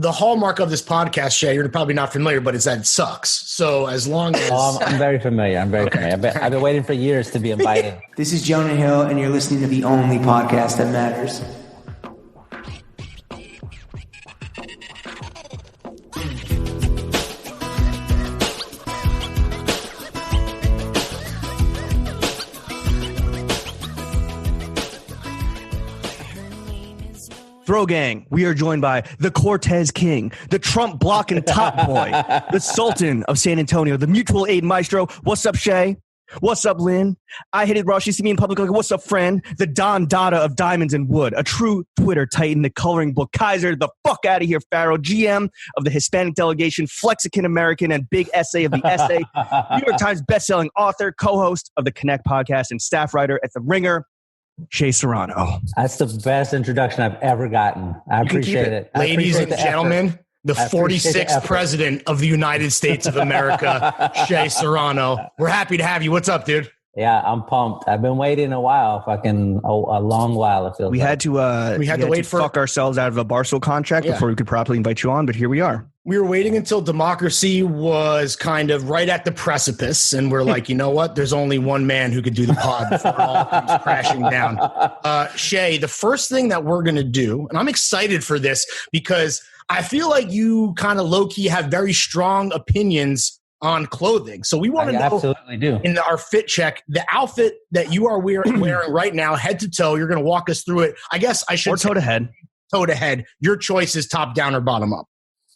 the hallmark of this podcast, Shea, you're probably not familiar, but it's that it sucks. So as long as... I'm very familiar. I've been waiting for years to be invited. This is Jonah Hill, and you're listening to the only podcast that matters. Throw Gang, we are joined by the Cortez King, the Trump blocking top boy, the Sultan of San Antonio, the mutual aid maestro. What's up, Shea? What's up, Lynn? I hit it raw. She see me in public like, what's up, friend? The Don Dada of Diamonds and Wood, a true Twitter titan, the coloring book Kaiser, the fuck out of here, Pharaoh, GM of the Hispanic delegation, Flexican American, and big essay of the essay, New York Times bestselling author, co-host of the Connect podcast, and staff writer at The Ringer, Shea Serrano. That's the best introduction I've ever gotten. I appreciate it. Ladies and gentlemen, the 46th president of the United States of America, Shea Serrano. We're happy to have you. What's up, dude? Yeah, I'm pumped. I've been waiting a while, a long while. It feels we had to wait for fuck ourselves out of a Barstool contract before we could properly invite you on, but here we are. We were waiting until democracy was kind of right at the precipice, and we're like, you know what? There's only one man who could do the pod before it all comes crashing down. Shea, the first thing that we're going to do, and I'm excited for this because I feel like you kind of low-key have very strong opinions on clothing. So we want to know, absolutely do. In our fit check, the outfit that you are wearing right now, head to toe, you're going to walk us through it. I guess I should say toe to head. Toe to head. Your choice is top down or bottom up.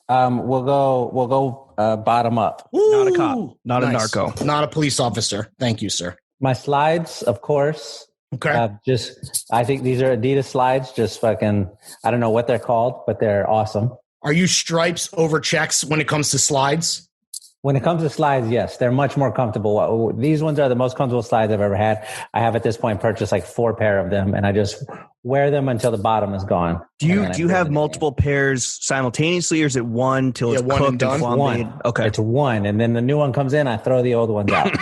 We'll go bottom up. Ooh, not a cop, not a narco, not a police officer. Thank you, sir. My slides, of course. Okay. I think these are Adidas slides. Just fucking, I don't know what they're called, but they're awesome. Are you stripes over checks when it comes to slides? When it comes to slides, yes, they're much more comfortable. These ones are the most comfortable slides I've ever had. I have at this point purchased like 4 pair of them, and I just wear them until the bottom is gone. Do you have multiple pairs simultaneously, or is it one till it's cooked and flambéed? Okay, it's one, and then the new one comes in. I throw the old ones out.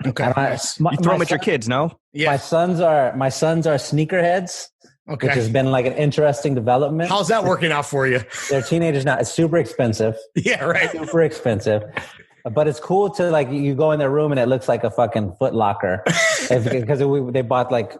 Okay, you throw them at your kids, no? Yeah, my sons are sneakerheads. Okay. Which has been like an interesting development. How's that working out for you? They're teenagers now. It's super expensive. Yeah, right. Super expensive. But it's cool to like, you go in their room and it looks like a fucking Foot Locker. Because they bought like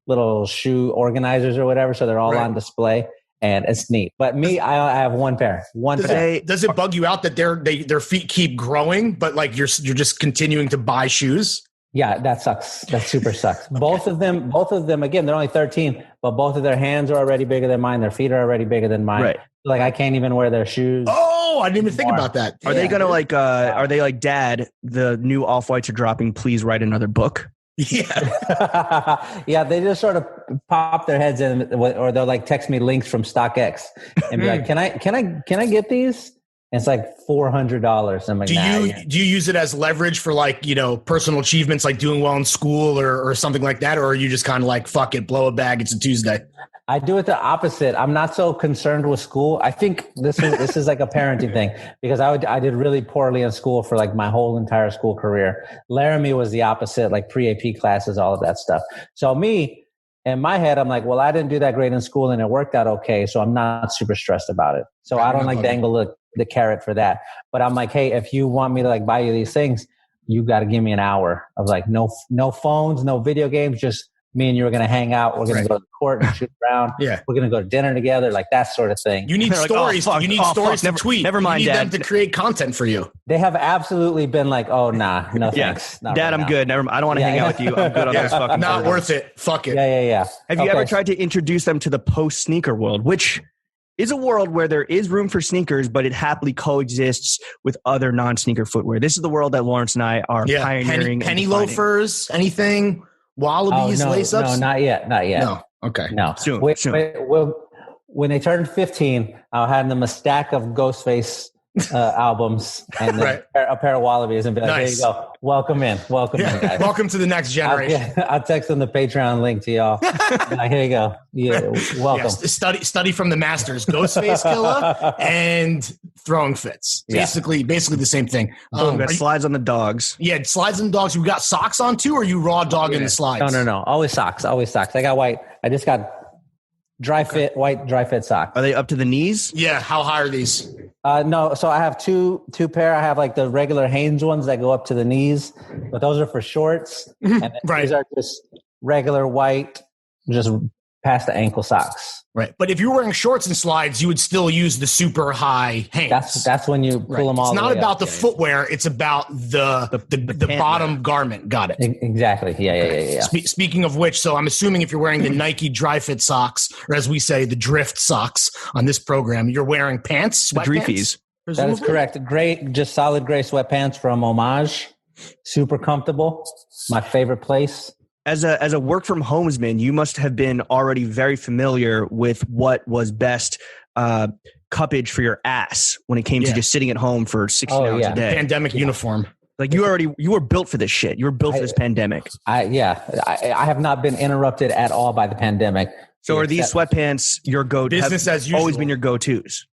little shoe organizers or whatever. So they're all on display and it's neat. But me, I have one pair. Does it bug you out that their feet keep growing, but like you're just continuing to buy shoes? Yeah, that sucks. That super sucks. Okay. Both of them, again, they're only 13, but both of their hands are already bigger than mine. Their feet are already bigger than mine. Right. Like I can't even wear their shoes. Oh, I didn't even think about that. Are they going to are they like, Dad, the new Off-Whites are dropping, please write another book? Yeah. Yeah, they just sort of pop their heads in, or they'll like text me links from StockX and be like, can I get these? And it's like $400. I'm like, do you use it as leverage for like, personal achievements, like doing well in school or something like that? Or are you just kind of like, fuck it, blow a bag, it's a Tuesday? I do it the opposite. I'm not so concerned with school. I think this is like a parenting thing because I did really poorly in school for like my whole entire school career. Laramie was the opposite, like pre-AP classes, all of that stuff. So me, in my head, I'm like, well, I didn't do that great in school and it worked out okay. So I'm not super stressed about it. So I don't like dangle the carrot for that. But I'm like, hey, if you want me to like buy you these things, you got to give me an hour of like no phones, no video games, just me and you are going to hang out. We're going to go to the court and shoot around. Yeah. We're going to go to dinner together, like that sort of thing. You need stories. You need stories to tweet. Never mind, you need Dad. them to create content for you. They have absolutely been like, oh, nah, no thanks. Dad, right I'm good. I don't want to hang out with you. I'm good on those fucking Not worth it. Fuck it. Yeah. Have you ever tried to introduce them to the post-sneaker world, which is a world where there is room for sneakers, but it happily coexists with other non-sneaker footwear? This is the world that Lawrence and I are pioneering. Penny loafers, anything? Wallabies, lace-ups? No, not yet. No. Okay. No. Soon. When they turned 15, I'll hand them a stack of Ghostface albums and a pair of Wallabies and be like, nice. There you go. Welcome in, guys. Welcome to the next generation. I'll text them the Patreon link to y'all. Like, here you go. Yeah, welcome. Yes, study from the masters, Ghostface Killer and Throwing Fits. Basically the same thing. We got slides on the dogs. Yeah, slides on the dogs. We got socks on too, or are you raw dogging the slides? No. Always socks. I got white. I just got white dry fit sock. Are they up to the knees? Yeah. How high are these? No, so I have two pair. I have like the regular Hanes ones that go up to the knees, but those are for shorts. And then Right. these are just regular white, just past the ankle socks. Right. But if you're wearing shorts and slides, you would still use the super high hands. That's when you pull them all. It's the not way about up. the footwear. It's about the bottom garment. Got it. Exactly. Yeah. Speaking of which, so I'm assuming if you're wearing the Nike dry fit socks, or as we say, the drift socks on this program, you're wearing pants, sweatpants? That is correct. Great, just solid gray sweatpants from Homage. Super comfortable. My favorite place. As a work from homesman, you must have been already very familiar with what was best cuppage for your ass when it came to just sitting at home for 16 hours a day. Pandemic uniform. Like you were built for this shit. You were built for this pandemic. I have not been interrupted at all by the pandemic. So are these sweatpants your go-to? Business as usual. Always been your go-tos?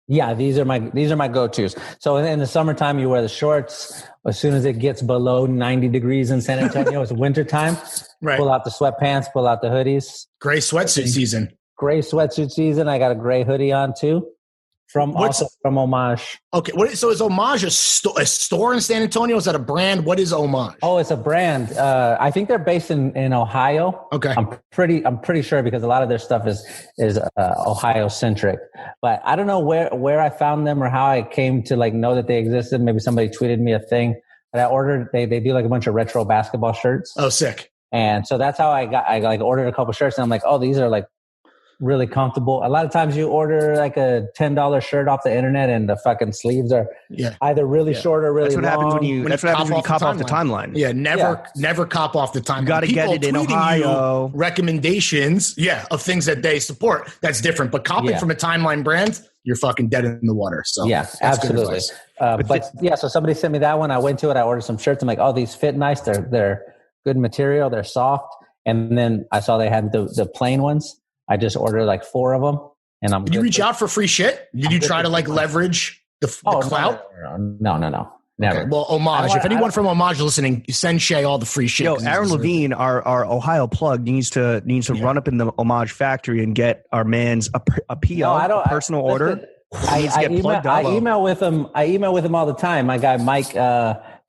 Yeah, these are my go-tos. So in the summertime, you wear the shorts. As soon as it gets below 90 degrees in San Antonio, it's wintertime. Right. Pull out the sweatpants, pull out the hoodies. Gray sweatsuit season. Gray sweatsuit season. I got a gray hoodie on too. From Homage. Okay. So is Homage a store in San Antonio? Is that a brand? What is Homage? Oh, it's a brand. I think they're based in Ohio. Okay. I'm pretty sure because a lot of their stuff is Ohio centric. But I don't know where I found them or how I came to like know that they existed. Maybe somebody tweeted me a thing. But I ordered. They do like a bunch of retro basketball shirts. Oh, sick. And so that's how I like ordered a couple shirts, and I'm like, oh, these are like really comfortable. A lot of times you order like a $10 shirt off the internet and the fucking sleeves are either really short or really long. That's what happens when you cop off the timeline. Yeah, never cop off the timeline. You got to get it in Ohio. Recommendations, of things that they support. That's different. But copying from a timeline brand, you're fucking dead in the water. So yeah, absolutely. So somebody sent me that one. I went to it. I ordered some shirts. I'm like, oh, these fit nice. They're good material. They're soft. And then I saw they had the plain ones. I just ordered like 4 of them, and I'm. Did you reach out for free shit? Did you try to like leverage the clout? No, never. Okay. Well, Homage. If anyone from Homage listening, send Shea all the free shit. Yo, Aaron Levine, our Ohio plug, needs to run up in the Homage factory and get our man's a PO, personal order. I email with him. I email with him all the time. My guy Mike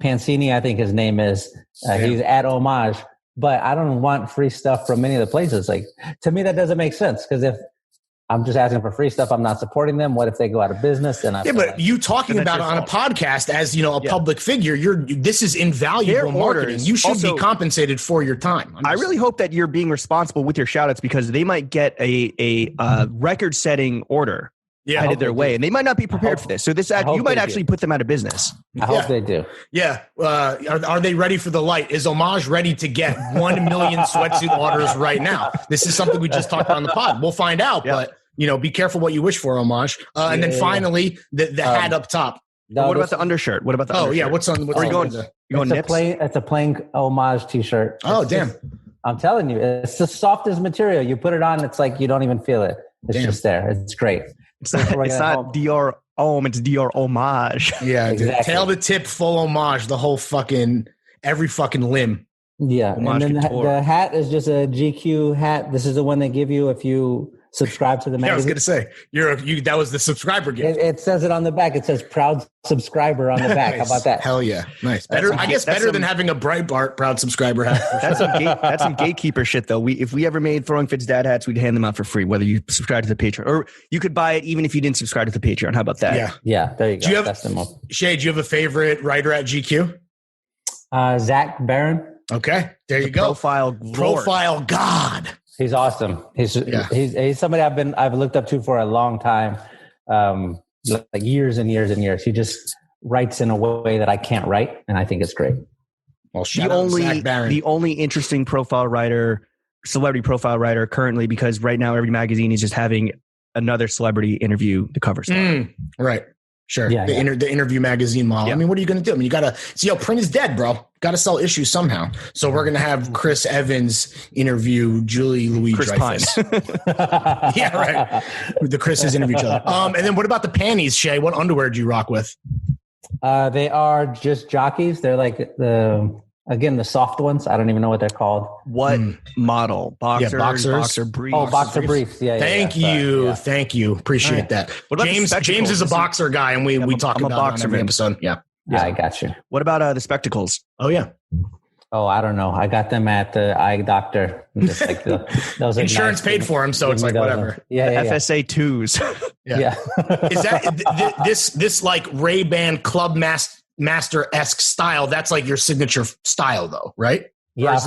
Pancini, I think his name is. He's at Homage. But I don't want free stuff from any of the places. Like, to me, that doesn't make sense. Because if I'm just asking for free stuff, I'm not supporting them. What if they go out of business? But you talking about it on a podcast as a public figure, this is invaluable marketing. You should be compensated for your time. I really hope that you're being responsible with your shout outs because they might get a record-setting order. Headed their way, and they might not be prepared for this. So you might actually put them out of business. I hope they do. Yeah. Are they ready for the light? Is Homage ready to get 1 million sweatsuit orders right now? This is something we just talked about on the pod. We'll find out, but be careful what you wish for, Homage. And then finally, the hat up top. What about the undershirt? What about the undershirt? Yeah. What's on? Where are you going? It's a plain Homage t-shirt. Oh, damn. I'm telling you, it's the softest material. You put it on, it's like you don't even feel it. It's just there. It's great. It's not Dior Homme, it's Dior Homage. Yeah, exactly. Tail to tip, full homage, the whole every fucking limb. Yeah, homage and then the hat is just a GQ hat. This is the one they give you if you subscribe to the magazine. I was going to say, that was the subscriber gift. It says it on the back. It says proud subscriber on the back. Nice. How about that? Hell yeah. Nice. Better than having a Breitbart proud subscriber hat. That's some gatekeeper shit though. If we ever made Throwing Fits dad hats, we'd hand them out for free, whether you subscribe to the Patreon or you could buy it even if you didn't subscribe to the Patreon. How about that? Yeah. There you go. Shea, do you have a favorite writer at GQ? Zach Barron. Okay. There you go. Profile God. He's awesome. He's somebody I've looked up to for a long time, like years and years and years. He just writes in a way that I can't write, and I think it's great. Well, the only interesting celebrity profile writer currently, because right now every magazine is just having another celebrity interview the cover story. Right. Sure. Yeah, the interview magazine model. Yeah. I mean, what are you going to do? I mean, you got to print is dead, bro. Got to sell issues somehow. So we're going to have Chris Evans interview Julie Louis-Dreyfus. Yeah, right. The Chris's interview each other. And then what about the panties, Shea? What underwear do you rock with? They are just jockeys. They're like Again, the soft ones. I don't even know what they're called. What model? Boxers, boxers. boxer briefs. Oh, boxer briefs. Yeah. Thank you. Appreciate Right. that. What about the James is a boxer guy, and we talk I'm a about boxer it on every man. episode. Yeah. I got you. What about the spectacles? Oh yeah. Oh, I don't know. I got them at the eye doctor. Just like those are Insurance nice. paid for them, so it's like Those whatever. ones. Yeah. FSA 2s. Yeah. Is that this like Ray-Ban Club Master-esque style? That's like your signature style, though, right? Yeah.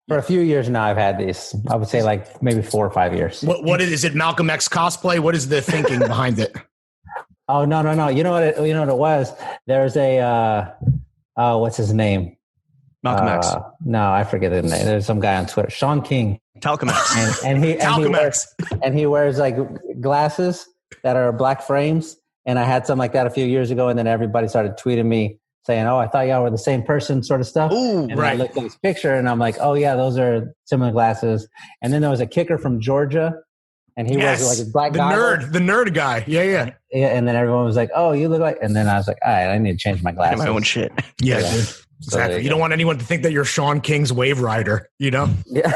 For a few years now, I've had these. I would say like maybe 4 or 5 years. What is it? Malcolm X cosplay? What is the thinking behind it? Oh no! You know what it was? There's a what's his name? Malcolm X. No, I forget his name. There's some guy on Twitter, Sean King, Talcum X. and he wears like glasses that are black frames. And I had some like that a few years ago, and then everybody started tweeting me saying, "Oh, I thought y'all were the same person," sort of stuff. Ooh, and right. I looked at his picture, and I'm like, "Oh yeah, those are similar glasses." And then there was a kicker from Georgia, and he was like a black the nerd guy. Yeah. And then everyone was like, "Oh, you look like," and then I was like, "All right, I need to change my glasses." My own shit. Yeah, dude. So Exactly. You don't want anyone to think that you're Sean King's Wave Rider, you know? Yeah.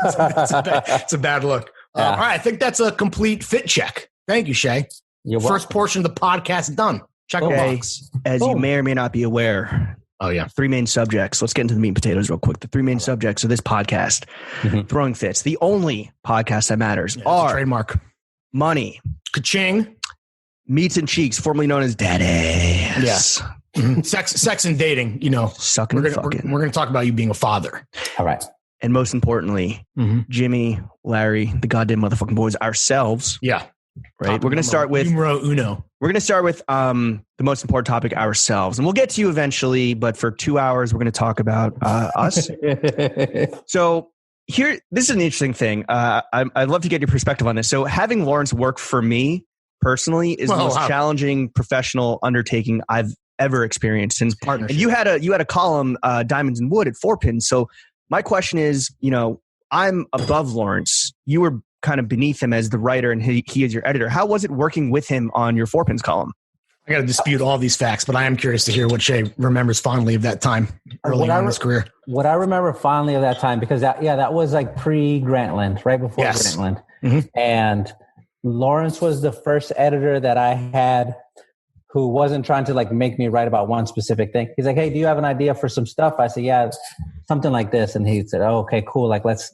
It's a bad look. Yeah. All right. I think that's a complete fit check. Thank you, Shea. You're First portion of the podcast done. Check the Okay. box. As you may or may not be aware, Oh, yeah. 3 main subjects. Let's get into the meat and potatoes real quick. The 3 main subjects of this podcast, throwing fits. The only podcast that matters Yeah, it's a are trademark. money, Ka-ching. meats and cheeks, formerly known as daddy. Yes. Sex and dating, you know. Sucking We're and gonna fucking. we're gonna talk about you being a father. All right. And most importantly, Jimmy, Larry, the goddamn motherfucking boys, ourselves. Yeah. Right. We're gonna start with numero uno. We're going to start with the most important topic, ourselves. And we'll get to you eventually, but for 2 hours, we're going to talk about us. So here, this is an interesting thing. I'd love to get your perspective on this. So having Lawrence work for me personally is the most challenging professional undertaking I've ever experienced. And you had a column, Diamonds and Wood at 4Pins. So my question is, I'm above Lawrence. You were kind of beneath him as the writer, and he is your editor. How was it working with him on your 4Pins column? I got to dispute all these facts, but I am curious to hear what Shea remembers fondly of that time early on in his career. What I remember fondly of that time, because that was like pre-Grantland, right before Grantland. And Lawrence was the first editor that I had who wasn't trying to like make me write about one specific thing. He's like, "Hey, do you have an idea for some stuff?" I said, "Yeah, something like this." And he said, "Oh, okay, cool. Like, let's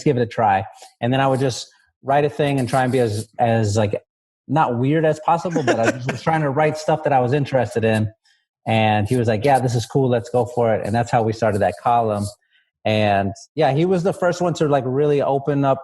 give it a try." And then I would just write a thing and try and be as like not weird as possible, but I was trying to write stuff that I was interested in. And he was like, "Yeah, this is cool. Let's go for it." And that's how we started that column. And yeah, he was the first one to like really open up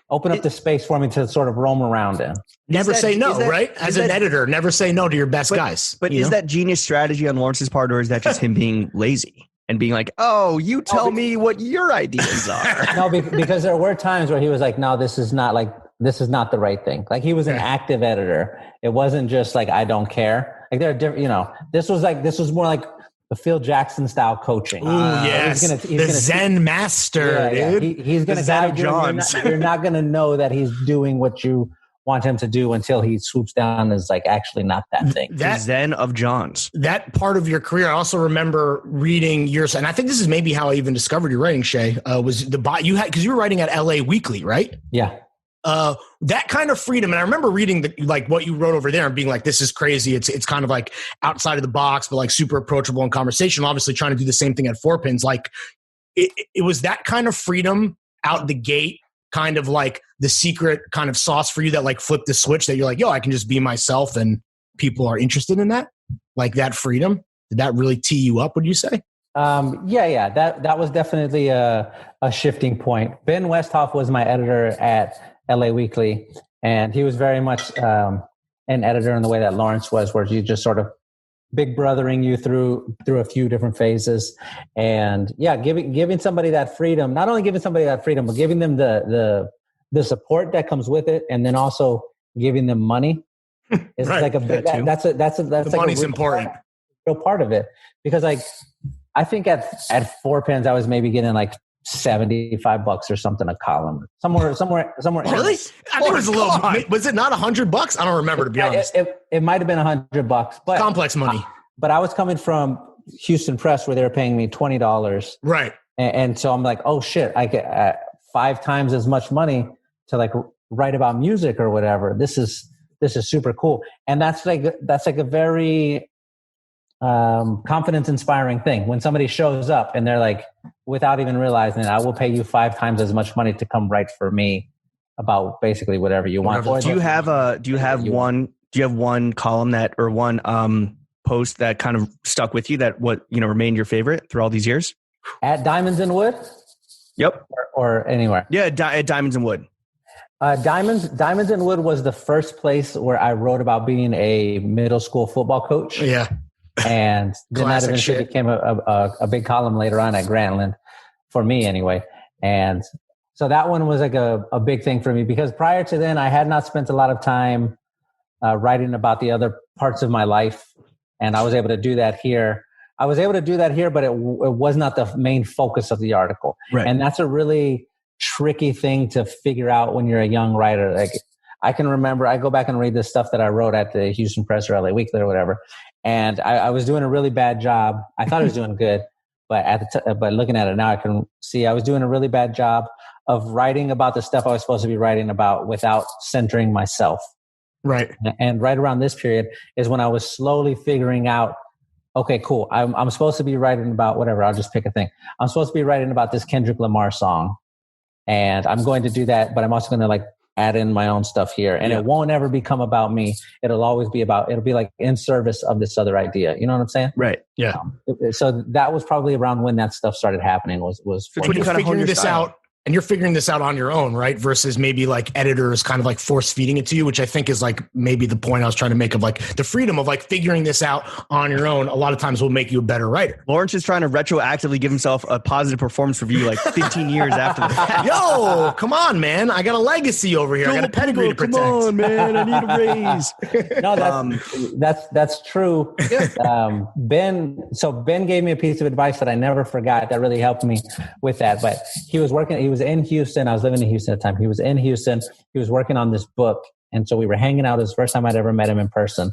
the space for me to sort of roam around in. Never say no, right? As an editor, never say no to your best guys. But is that genius strategy on Lawrence's part, or is that just him being lazy and being like, "Oh, you tell me what your ideas are"? No, because there were times where he was like, "No, this is not the right thing." Like he was an active editor. It wasn't just like, "I don't care." Like there are different, this was more like the Phil Jackson style coaching. Ooh, yes. He's gonna Zen master, dude. He's going to guide you. You're not going to know that he's doing what you want him to do until he swoops down as like actually not that thing. That Zen of Johns. That part of your career, I also remember reading yours, and I think this is maybe how I even discovered your writing, Shea. Was you had because you were writing at LA Weekly, right? Yeah. That kind of freedom, and I remember reading what you wrote over there and being like, "This is crazy." It's kind of like outside of the box, but like super approachable and conversational. Obviously, trying to do the same thing at 4Pins. Like, it was that kind of freedom out the gate, kind of like the secret kind of sauce for you that like flipped the switch that you're like, "Yo, I can just be myself," and people are interested in that. Like that freedom. Did that really tee you up? Would you say? Yeah. That was definitely a shifting point. Ben Westhoff was my editor at LA Weekly, and he was very much an editor in the way that Lawrence was, where you just sort of big brothering you through a few different phases. And yeah, giving somebody that freedom, not only giving somebody that freedom, but giving them the support that comes with it, and then also giving them money. It's right. like that's the like money's important. Real part of it, because like I think at 4Pins I was maybe getting like $75 or something a column, somewhere. Really? I think it was a little. Was it not $100? I don't remember, to be honest. It might have been $100, but complex money. But I was coming from Houston Press where they were paying me $20. Right. And so I'm like, oh shit, I get 5 times as much money to like write about music or whatever. This is super cool. And that's like a very confidence inspiring thing when somebody shows up and they're like, without even realizing it, I will pay you 5 times as much money to come write for me about basically whatever you want. Do you have one column that, or one post that kind of stuck with you that remained your favorite through all these years? At Diamonds and Wood? Yep. Or anywhere. Yeah, at Diamonds and Wood. Diamonds and Wood was the first place where I wrote about being a middle school football coach. Yeah. And then that eventually became a big column later on at Grantland, for me anyway. And so that one was like a big thing for me, because prior to then I had not spent a lot of time writing about the other parts of my life. And I was able to do that here. But it was not the main focus of the article. Right. And that's a really tricky thing to figure out when you're a young writer. Like, I can remember, I go back and read the stuff that I wrote at the Houston Press or LA Weekly or whatever. And I was doing a really bad job. I thought I was doing good, but but looking at it now, I can see I was doing a really bad job of writing about the stuff I was supposed to be writing about without centering myself. Right. And right around this period is when I was slowly figuring out, okay, cool. I'm supposed to be writing about whatever. I'll just pick a thing. I'm supposed to be writing about this Kendrick Lamar song, and I'm going to do that, but I'm also going to like add in my own stuff here, and it won't ever become about me. It'll be like in service of this other idea. You know what I'm saying? Right. Yeah. So that was probably around when that stuff started happening. Was when you kind of figuring this out. And you're figuring this out on your own, right? Versus maybe like editors kind of like force feeding it to you, which I think is like maybe the point I was trying to make of like the freedom of like figuring this out on your own. A lot of times will make you a better writer. Lawrence is trying to retroactively give himself a positive performance review like 15 years after the fact. Yo, come on, man. I got a legacy over here. I got a pedigree to protect. Come on, man. I need a raise. No, that's true. Ben gave me a piece of advice that I never forgot that really helped me with that. But he was in Houston. I was living in Houston at the time. He was in Houston. He was working on this book. And so we were hanging out. It was the first time I'd ever met him in person.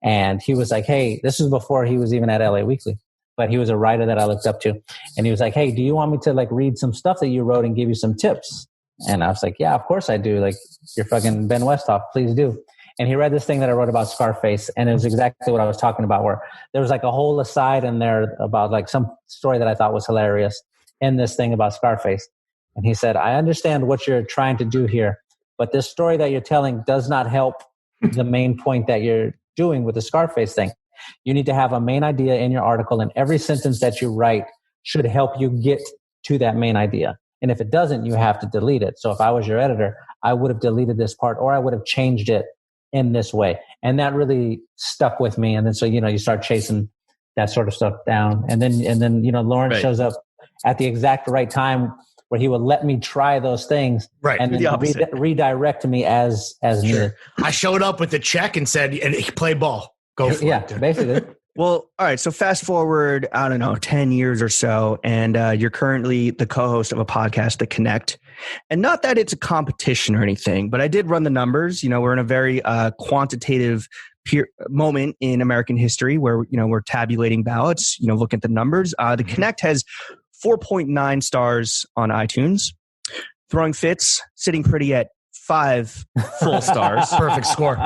And he was like, hey, this was before he was even at LA Weekly, but he was a writer that I looked up to. And he was like, hey, do you want me to like read some stuff that you wrote and give you some tips? And I was like, yeah, of course I do. Like, you're fucking Ben Westhoff. Please do. And he read this thing that I wrote about Scarface. And it was exactly what I was talking about, where there was like a whole aside in there about like some story that I thought was hilarious in this thing about Scarface. And he said, I understand what you're trying to do here, but this story that you're telling does not help the main point that you're doing with the Scarface thing. You need to have a main idea in your article, and every sentence that you write should help you get to that main idea. And if it doesn't, you have to delete it. So if I was your editor, I would have deleted this part, or I would have changed it in this way. And that really stuck with me. And then, so, you start chasing that sort of stuff down. And then, Lawrence shows up at the exact right time where he would let me try those things, right, and then redirect me as needed. I showed up with the check and said, and play ball. Go for it. Yeah, basically. Well, all right. So fast forward, I don't know, 10 years or so, and you're currently the co-host of a podcast, The Connect. And not that it's a competition or anything, but I did run the numbers. We're in a very quantitative moment in American history where, we're tabulating ballots, look at the numbers. The Connect has 4.9 stars on iTunes. Throwing Fits, sitting pretty at 5 full stars. Perfect score.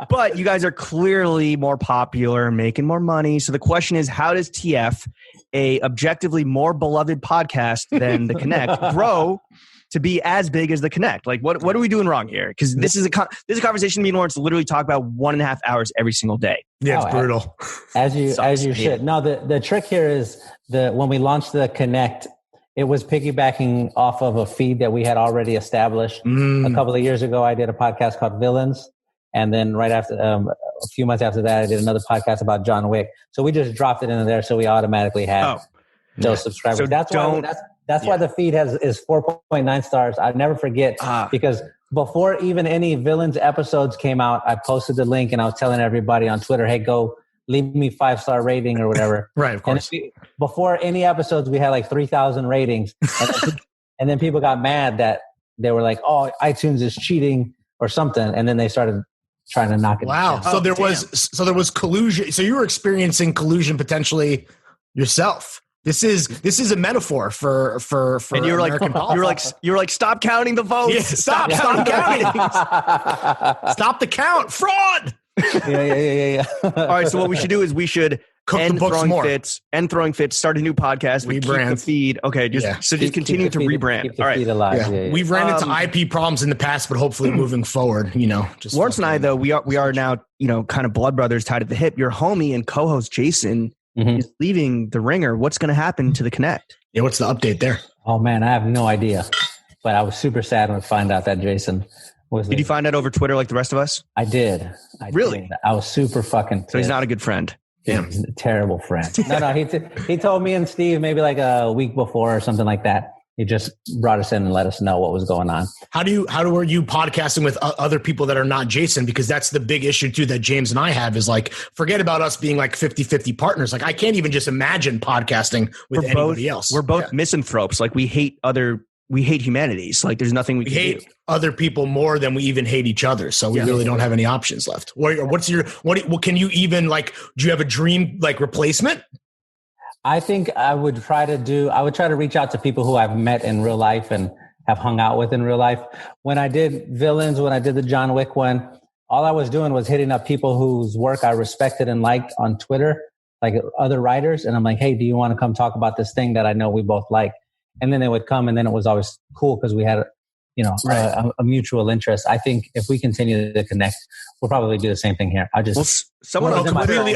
But you guys are clearly more popular, making more money. So the question is, how does TF, a objectively more beloved podcast than The Connect, grow to be as big as The Connect? Like, what are we doing wrong here? Because this is a conversation me and Lawrence literally talk about 1.5 hours every single day. Yeah, it's brutal. As you should. No, the trick here is when we launched The Connect, it was piggybacking off of a feed that we had already established. A couple of years ago, I did a podcast called Villains. And then right after, a few months after that, I did another podcast about John Wick. So we just dropped it into there, so we automatically had those subscribers. So that's why the feed is 4.9 stars. I never forget, because before even any Villains episodes came out, I posted the link and I was telling everybody on Twitter, hey, go leave me 5-star rating or whatever. Right, of course. Before any episodes, we had like 3,000 ratings. And then people got mad that they were like, oh, iTunes is cheating or something. And then they started trying to knock it down. So there was collusion. So you were experiencing collusion potentially yourself. This is a metaphor for and you're American politics. you're like stop counting the votes. Yeah, stop counting. Stop the count. Fraud. Yeah. All right, so what we should do is we should Cook the end books throwing more. fits, start a new podcast, but keep the Rebrand. feed. Okay, just continue to rebrand. Keep the All right. feed alive. Yeah. We've ran into IP problems in the past, but hopefully moving forward, just Lawrence and I, though, we are now, kind of blood brothers tied at the hip. Your homie and co-host Jason is leaving the Ringer. What's going to happen to the Connect? Yeah, what's the update there? Oh man, I have no idea. But I was super sad when I found out that Jason was. Did you find out over Twitter like the rest of us? I did. Really? Did. I was super fucking pissed. So he's not a good friend. He's a terrible friend. No. He told me and Steve maybe like a week before or something like that. He just brought us in and let us know what was going on. How are you podcasting with other people that are not Jason? Because that's the big issue too that James and I have is like, forget about us being like 50-50 partners. Like I can't even just imagine podcasting with anybody else. We're both misanthropes. Like we hate humanities. Like there's nothing we can hate do. Other people more than we even hate each other. So we really don't have any options left. What can you even like, do you have a dream like replacement? I think I would try to reach out to people who I've met in real life and have hung out with in real life. When I did Villains, when I did the John Wick one, all I was doing was hitting up people whose work I respected and liked on Twitter, like other writers. And I'm like, hey, do you want to come talk about this thing that I know we both like? And then they would come, and then it was always cool because we had, a mutual interest. I think if we continue to connect, we'll probably do the same thing here. A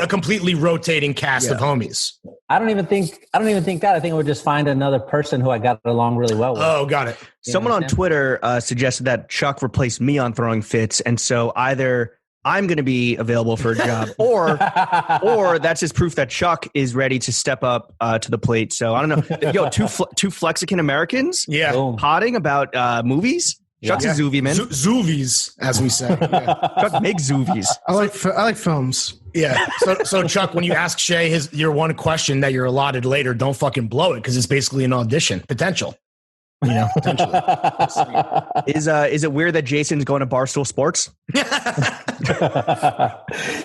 completely rotating cast of homies. I don't even think that. I think we'll just find another person who I got along really well with. Oh, got it. Someone on Twitter suggested that Chuck replace me on Throwing Fits, and so either I'm going to be available for a job, or that's just proof that Chuck is ready to step up to the plate. So I don't know. Yo, two Flexican Americans, potting about movies. Chuck's a Zoovie man. Zoovies, as we say. Yeah. Chuck makes Zoovies. I like films. Yeah. So Chuck, when you ask Shea your one question that you're allotted later, don't fucking blow it because it's basically an audition potential. Potentially. Is it weird that Jason's going to Barstool Sports? Yeah,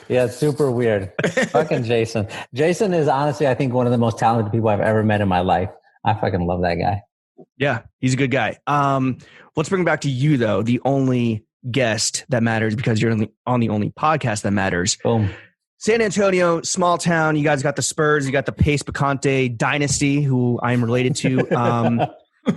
it's super weird. Fucking Jason. Jason is honestly, I think, one of the most talented people I've ever met in my life. I fucking love that guy. Yeah, he's a good guy. Let's bring it back to you, though, the only guest that matters because you're on the only podcast that matters. Boom. San Antonio, small town. You guys got the Spurs. You got the Pace Picante dynasty, who I'm related to.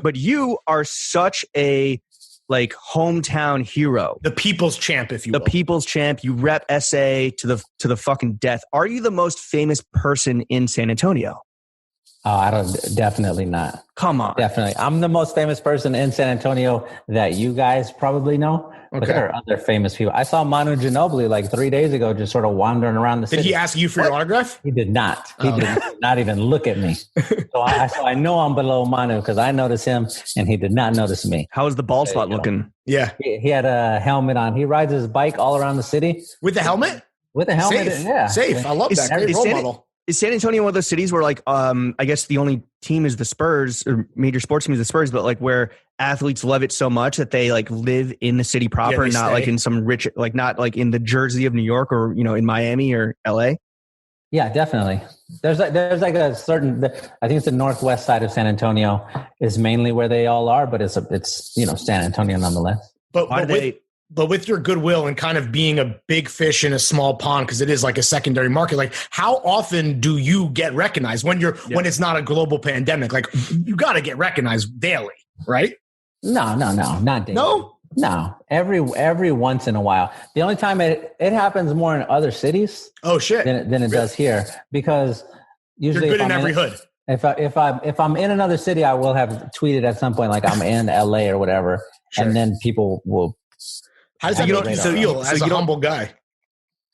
But you are such a hometown hero. The people's champ, if you will. The people's champ. You rep SA to the fucking death. Are you the most famous person in San Antonio? Oh, definitely not. Come on. Definitely. I'm the most famous person in San Antonio that you guys probably know. But there are other famous people. I saw Manu Ginobili like 3 days ago, just sort of wandering around the city. Did he ask you for your autograph? He did not. He did not even look at me. So I know I'm below Manu because I noticed him and he did not notice me. How is the bald spot looking? Yeah. He had a helmet on. He rides his bike all around the city. With the helmet? With a helmet. Safe. Yeah. Safe. I love that. Great role model. Is San Antonio one of those cities where I guess the only team is the Spurs or major sports team is the Spurs, but where athletes love it so much that they live in the city proper and not in some rich, not in the Jersey of New York or, in Miami or LA? Yeah, definitely. There's a certain, I think it's the northwest side of San Antonio is mainly where they all are, but it's San Antonio nonetheless. But with your goodwill and kind of being a big fish in a small pond, because it is like a secondary market, how often do you get recognized when it's not a global pandemic? You got to get recognized daily, right? No, not daily. No, every once in a while. The only time it happens more in other cities. Oh shit! Than it does here, because usually you're good in every hood. If I'm in another city, I will have tweeted at some point I'm in LA or whatever, and then people will. How does that make you feel as a humble guy?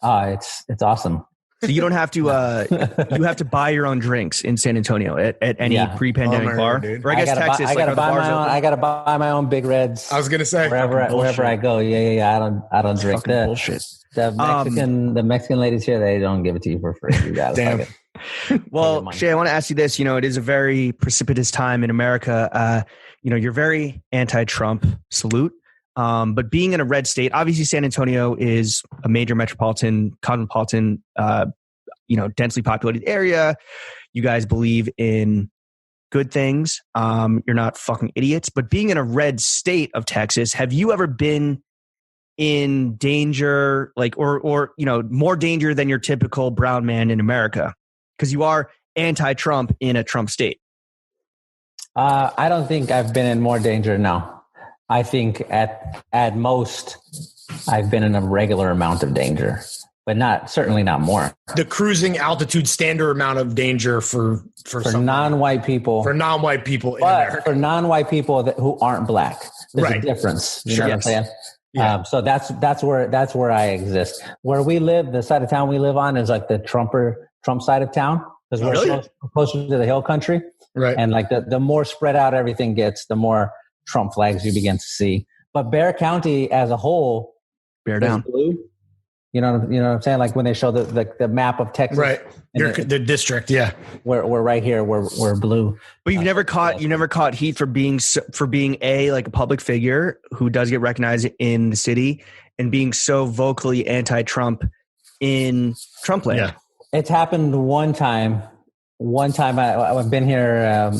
It's awesome. So you don't have to. You have to buy your own drinks in San Antonio at any pre-pandemic bar. Dude. Or I guess Texas. I gotta buy my own. I gotta buy my own Big Reds. I was gonna say wherever I go. Yeah. I don't drink that. Bullshit. The Mexican ladies here, they don't give it to you for free. You gotta Damn. Well, Shea, I want to ask you this. It is a very precipitous time in America. You're very anti-Trump. Salute. But being in a red state, obviously San Antonio is a major metropolitan, cosmopolitan, densely populated area. you guys believe in good things. You're not fucking idiots. But being in a red state of Texas, have you ever been in danger, like, or more danger than your typical brown man in America? Because you are anti-Trump in a Trump state. I don't think I've been in more danger. No, I think at most I've been in a regular amount of danger, but certainly not more. The cruising altitude standard amount of danger for non-white people. For non-white people in but America. For non-white people who aren't black, there's a difference. You know what I'm saying? Yeah. So that's where I exist. Where we live, the side of town we live on is like the Trump side of town, because we're closer to the hill country. Right. And like the more spread out everything gets, the more Trump flags you begin to see. But Bexar County as a whole, bear down. Blue. You know what I'm saying? Like when they show the map of Texas, right? The district, yeah. We're right here. We're blue. But you've never caught heat for being like a public figure who does get recognized in the city and being so vocally anti-Trump in Trump land. Yeah. It's happened one time. I've been here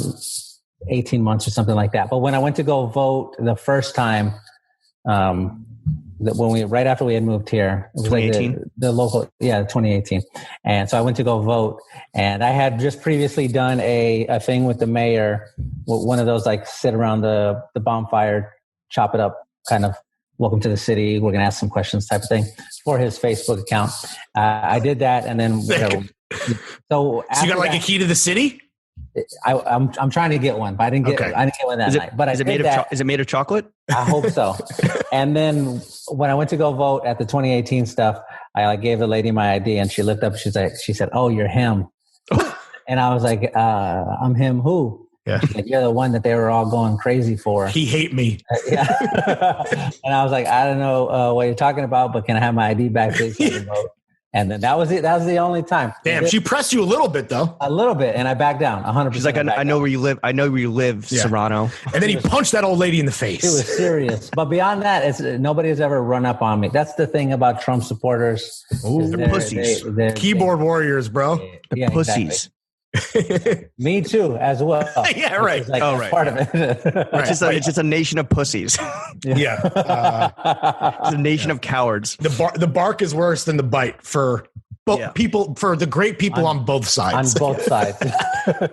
18 months or something like that. But when I went to go vote the first time, right after we had moved here, it was 2018? like the local, 2018. And so I went to go vote, and I had just previously done a thing with the mayor, one of those like sit around the bonfire, chop it up, kind of welcome to the city, we're going to ask some questions type of thing for his Facebook account. I did that, and then so you got like a key to the city? I'm trying to get one, but I didn't get one that night. But is it made of chocolate? I hope so. And then when I went to go vote at the 2018 stuff, I gave the lady my ID, and she looked up. She said, "Oh, you're him." And I was like, "I'm him. Who?" Yeah. She's like, "You're the one that they were all going crazy for." He hate me. Yeah. And I was like, "I don't know what you're talking about, but can I have my ID back, please, so I can vote?" And then that was it. That was the only time. Damn, she pressed you a little bit, though. A little bit, and I backed down 100%. She's like, I know where you live. I know where you live, Serrano. And then he punched that old lady in the face. It was serious. But beyond that, nobody has ever run up on me. That's the thing about Trump supporters. They're pussies. They're keyboard warriors, bro. They're pussies. Exactly. Me too, as well. Yeah, right. Like, right. Part of it. It's just a nation of pussies. Yeah. It's a nation of cowards. The bark is worse than the bite for people, for the great people on both sides. On both sides.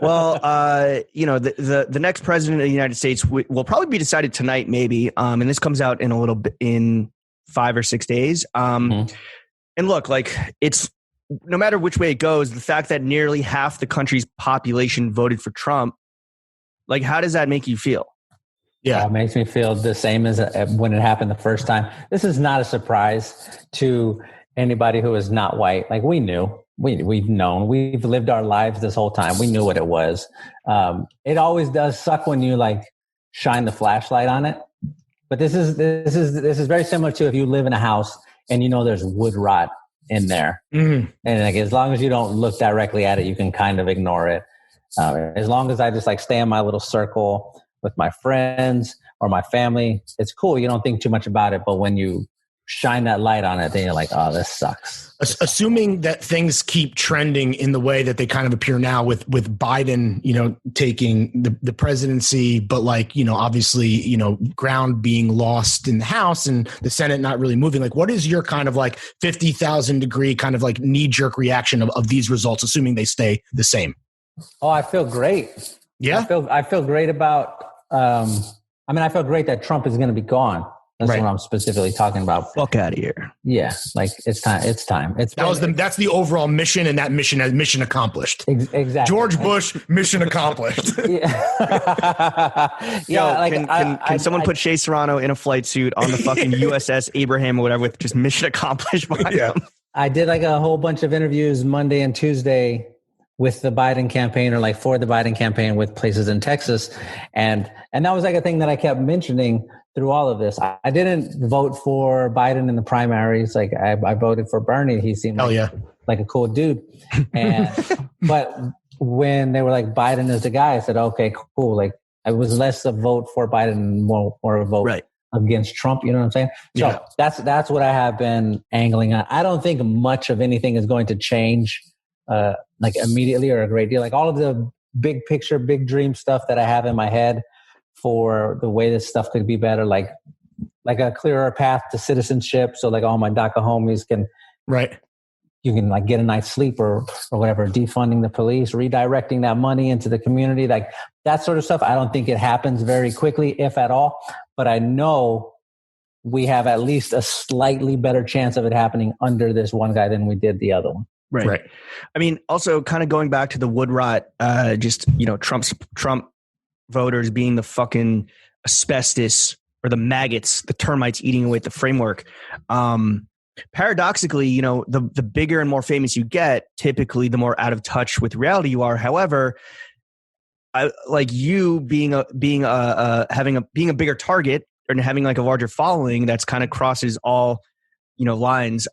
Well, the next president of the United States will probably be decided tonight, maybe. And this comes out in a little bit, in 5 or 6 days. And look, like, it's, no matter which way it goes, the fact that nearly half the country's population voted for Trump, like, how does that make you feel? Yeah, it makes me feel the same as when it happened the first time. This is not a surprise to anybody who is not white. Like, we knew, we've known, we've lived our lives this whole time. We knew what it was. It always does suck when you like shine the flashlight on it. But this is very similar to if you live in a house and you know there's wood rot in there. And like, as long as you don't look directly at it, you can kind of ignore it. As long as I just like stay in my little circle with my friends or my family, it's cool. You don't think too much about it. But when you shine that light on it, then you're like, oh, this sucks. Assuming that things keep trending in the way that they kind of appear now with Biden, taking the presidency, but like, obviously, ground being lost in the House and the Senate not really moving. Like, what is your kind of like 50,000 degree kind of like knee jerk reaction of these results, assuming they stay the same? Oh, I feel great. Yeah. I feel great about, I feel great that Trump is going to be gone. That's what I'm specifically talking about. Fuck out of here. Yeah, like it's time. That's the overall mission, and that mission has mission accomplished. Exactly. George Bush, mission accomplished. Can someone put Shea Serrano in a flight suit on the fucking USS Abraham or whatever with just mission accomplished behind him? I did like a whole bunch of interviews Monday and Tuesday with the Biden campaign, or like for the Biden campaign with places in Texas. And that was like a thing that I kept mentioning through all of this. I didn't vote for Biden in the primaries. Like I voted for Bernie. He seemed like a cool dude. And, but when they were like, Biden is the guy, I said, okay, cool. Like I was less a vote for Biden and more a vote against Trump. You know what I'm saying? So that's what I have been angling on. I don't think much of anything is going to change like immediately or a great deal. Like all of the big picture, big dream stuff that I have in my head for the way this stuff could be better, like a clearer path to citizenship. So like all my DACA homies can, right. You can like get a night's sleep or whatever, defunding the police, redirecting that money into the community, like that sort of stuff. I don't think it happens very quickly, if at all, but I know we have at least a slightly better chance of it happening under this one guy than we did the other one. Right. I mean, also kind of going back to the wood rot, just, Trump voters being the fucking asbestos or the maggots, the termites eating away at the framework. Paradoxically, the bigger and more famous you get, typically the more out of touch with reality you are. However, I like you being a bigger target and having like a larger following that's kind of crosses all, lines.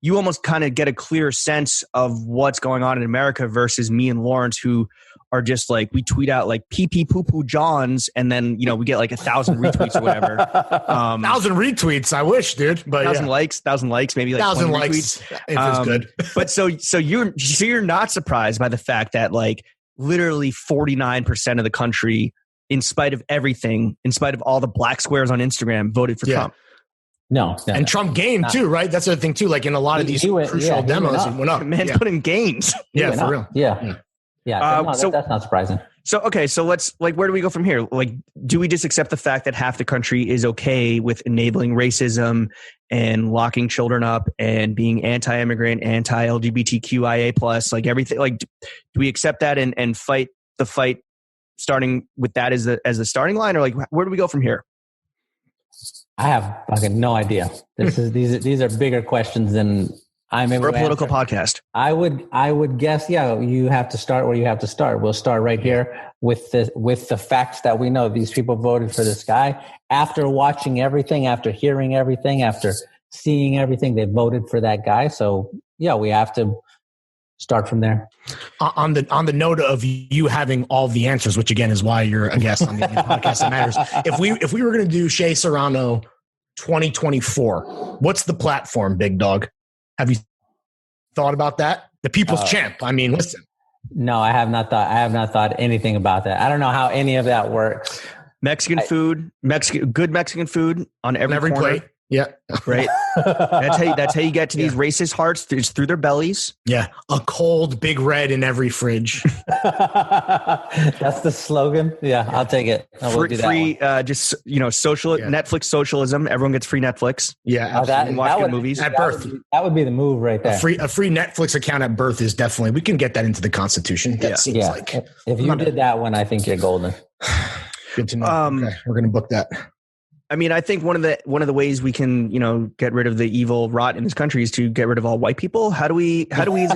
You almost kind of get a clearer sense of what's going on in America versus me and Lawrence, who are just like, we tweet out like pee pee poo poo Johns, and then we get like 1,000 retweets or whatever. 1,000 retweets, I wish, dude. But 1,000 likes, maybe like 1,000 likes if it's good. But so you're not surprised by the fact that like literally 49% of the country, in spite of everything, in spite of all the black squares on Instagram, voted for Trump. No, and Trump gained too, right? That's the other thing too. Like in a lot of these crucial demos, he went up. Man's putting gains. Yeah, for real. Yeah. So that's not surprising. So okay, so let's where do we go from here? Like, do we just accept the fact that half the country is okay with enabling racism and locking children up and being anti-immigrant, anti-LGBTQIA plus, like everything? Like, do we accept that and fight the fight, starting with that as the starting line, or like where do we go from here? I have fucking no idea. These are bigger questions than I'm able to We're a political answer. podcast. I would guess, you have to start where you have to start. We'll start right here with the facts that we know. These people voted for this guy after watching everything, after hearing everything, after seeing everything. They voted for that guy. So yeah, we have to start from there. On the note of you having all the answers, which again is why you're a guest on the podcast that matters. If we were going to do Shea Serrano 2024, what's the platform, big dog? Have you thought about that? The people's champ. I mean, listen. No, I have not thought anything about that. I don't know how any of that works. Good Mexican food on every corner. plate. Yeah. Right. That's how you get to these racist hearts. It's through their bellies. Yeah. A cold Big Red in every fridge. That's the slogan. Yeah, I'll take it. Free, social Netflix socialism. Everyone gets free Netflix. Yeah. Watch good movies at birth. That would be the move right there. A free Netflix account at birth is definitely, we can get that into the Constitution. That seems like. If you did that one, I think you're golden. Good to know. Okay, we're going to book that. I mean, I think one of the ways we can, get rid of the evil rot in this country is to get rid of all white people. How do we as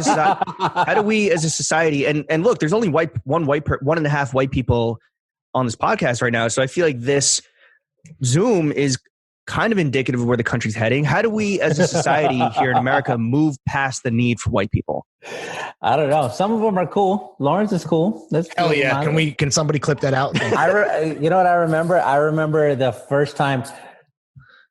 a society, and look, there's only 1.5 white people on this podcast right now. So I feel like this Zoom is kind of indicative of where the country's heading. How do we as a society here in America move past the need for white people? I don't know. Some of them are cool. Lawrence is cool. Hell yeah. Can somebody clip that out? You know what I remember? I remember the first time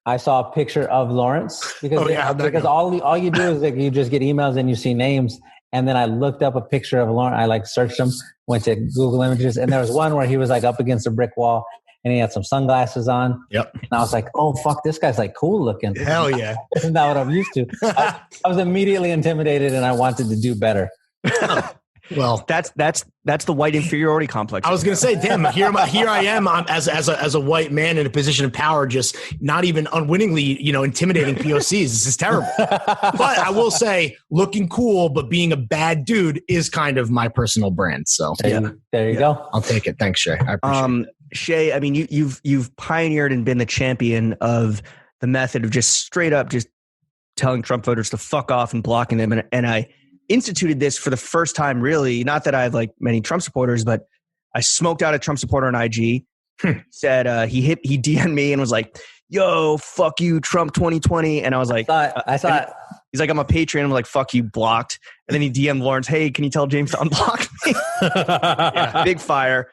I saw a picture of Lawrence because all you do is like you just get emails and you see names. And then I looked up a picture of Lawrence. I searched him, went to Google Images, and there was one where he was up against a brick wall and he had some sunglasses on. Yep. And I was like, oh, fuck, this guy's cool looking. Hell yeah. Isn't that what I'm used to? I was immediately intimidated and I wanted to do better. Well, that's the white inferiority complex. I was going to say, damn, here I am as a white man in a position of power, just not even unwittingly, intimidating POCs. This is terrible. But I will say, looking cool but being a bad dude is kind of my personal brand. So there you go. I'll take it. Thanks, Shea. I appreciate it. Shea, I mean, you've pioneered and been the champion of the method of just straight up just telling Trump voters to fuck off and blocking them, and I instituted this for the first time, really. Not that I have many Trump supporters, but I smoked out a Trump supporter on IG. Said he DM'd me and was like, "Yo, fuck you, Trump 2020." And I was like, I saw it. He's like, "I'm a Patreon." I'm like, "Fuck you, blocked." And then he DM'd Lawrence, "Hey, can you tell James to unblock me?" Big fire.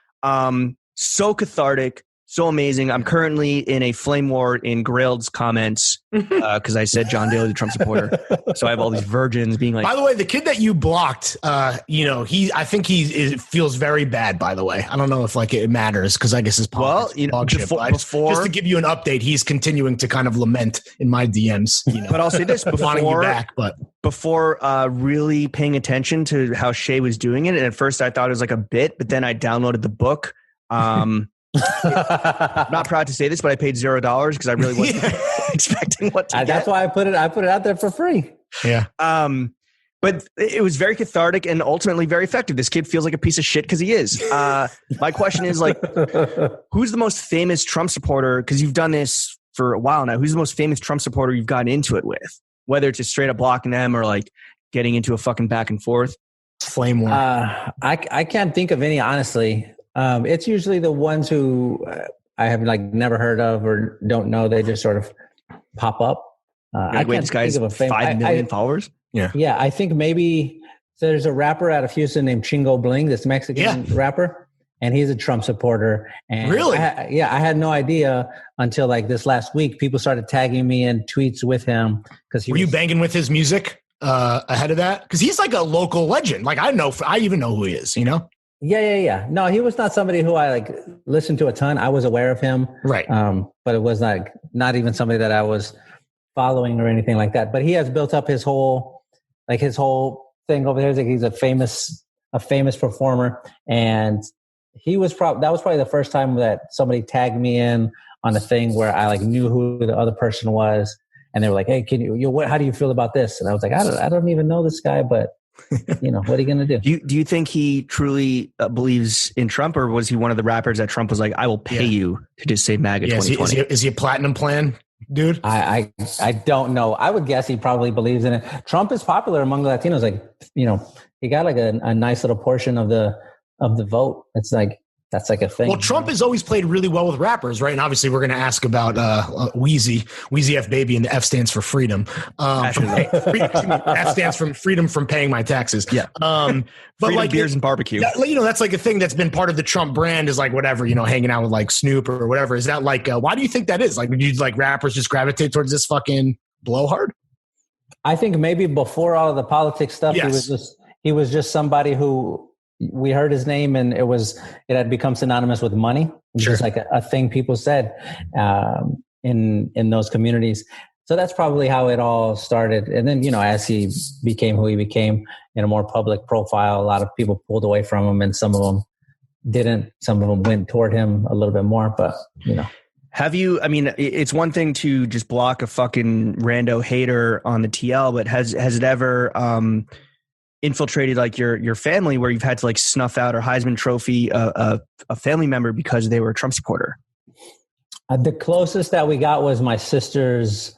So cathartic, so amazing. I'm currently in a flame war in Grailed's comments because I said John Daly, the Trump supporter. So I have all these virgins being like. By the way, the kid that you blocked, I think he feels very bad. By the way, I don't know if like it matters because I guess his politics. Well, before, just to give you an update, he's continuing to kind of lament in my DMs. But I'll say this before wanting you back, but before really paying attention to how Shea was doing it, and at first I thought it was like a bit, but then I downloaded the book. I'm not proud to say this, but I paid $0 because I really wasn't expecting what to get. That's why I put it out there for free. Yeah. But it was very cathartic and ultimately very effective. This kid feels like a piece of shit because he is. My question is like, who's the most famous Trump supporter? Because you've done this for a while now. Who's the most famous Trump supporter you've gotten into it with? Whether it's just straight up blocking them or like getting into a fucking back and forth. Flame war. I can't think of any, honestly. It's usually the ones who I have like never heard of or don't know. They just sort of pop up. I can't think of a 5 million followers. Yeah. I think maybe there's a rapper out of Houston named Chingo Bling, this Mexican rapper, and he's a Trump supporter. And really? I had no idea until like this last week. People started tagging me in tweets with him because were you banging with his music ahead of that? Because he's like a local legend. Like I even know who he is. You know. Yeah. No, he was not somebody who I like listened to a ton. I was aware of him. Right. But it was not even somebody that I was following or anything like that. But he has built up his whole thing over there. Like he's a famous performer. And that was probably the first time that somebody tagged me in on a thing where I like knew who the other person was. And they were like, hey, how do you feel about this? And I was like, I don't even know this guy, but what are you going to do? Do you think he truly believes in Trump, or was he one of the rappers that Trump was like, I will pay you to just say MAGA 2020? Is he a platinum plan, dude? I don't know. I would guess he probably believes in it. Trump is popular among the Latinos. Like, he got like a nice little portion of the vote. It's like, that's like a thing. Well, Trump has always played really well with rappers, right? And obviously we're going to ask about Wheezy F Baby, and the F stands for freedom. F stands for freedom from paying my taxes. Yeah. But freedom, like beers and barbecue. That's like a thing that's been part of the Trump brand is like whatever, hanging out with like Snoop or whatever. Is that like, why do you think that is? Like, would you like rappers just gravitate towards this fucking blowhard? I think maybe before all of the politics stuff, he was just somebody who, we heard his name and it had become synonymous with money, which is like a thing people said in those communities. So that's probably how it all started. And then, as he became who he became in a more public profile, a lot of people pulled away from him and some of them didn't. Some of them went toward him a little bit more, but Have you, it's one thing to just block a fucking rando hater on the TL, but has it ever, infiltrated like your family where you've had to like snuff out or Heisman Trophy a family member because they were a Trump supporter? The closest that we got was my sister's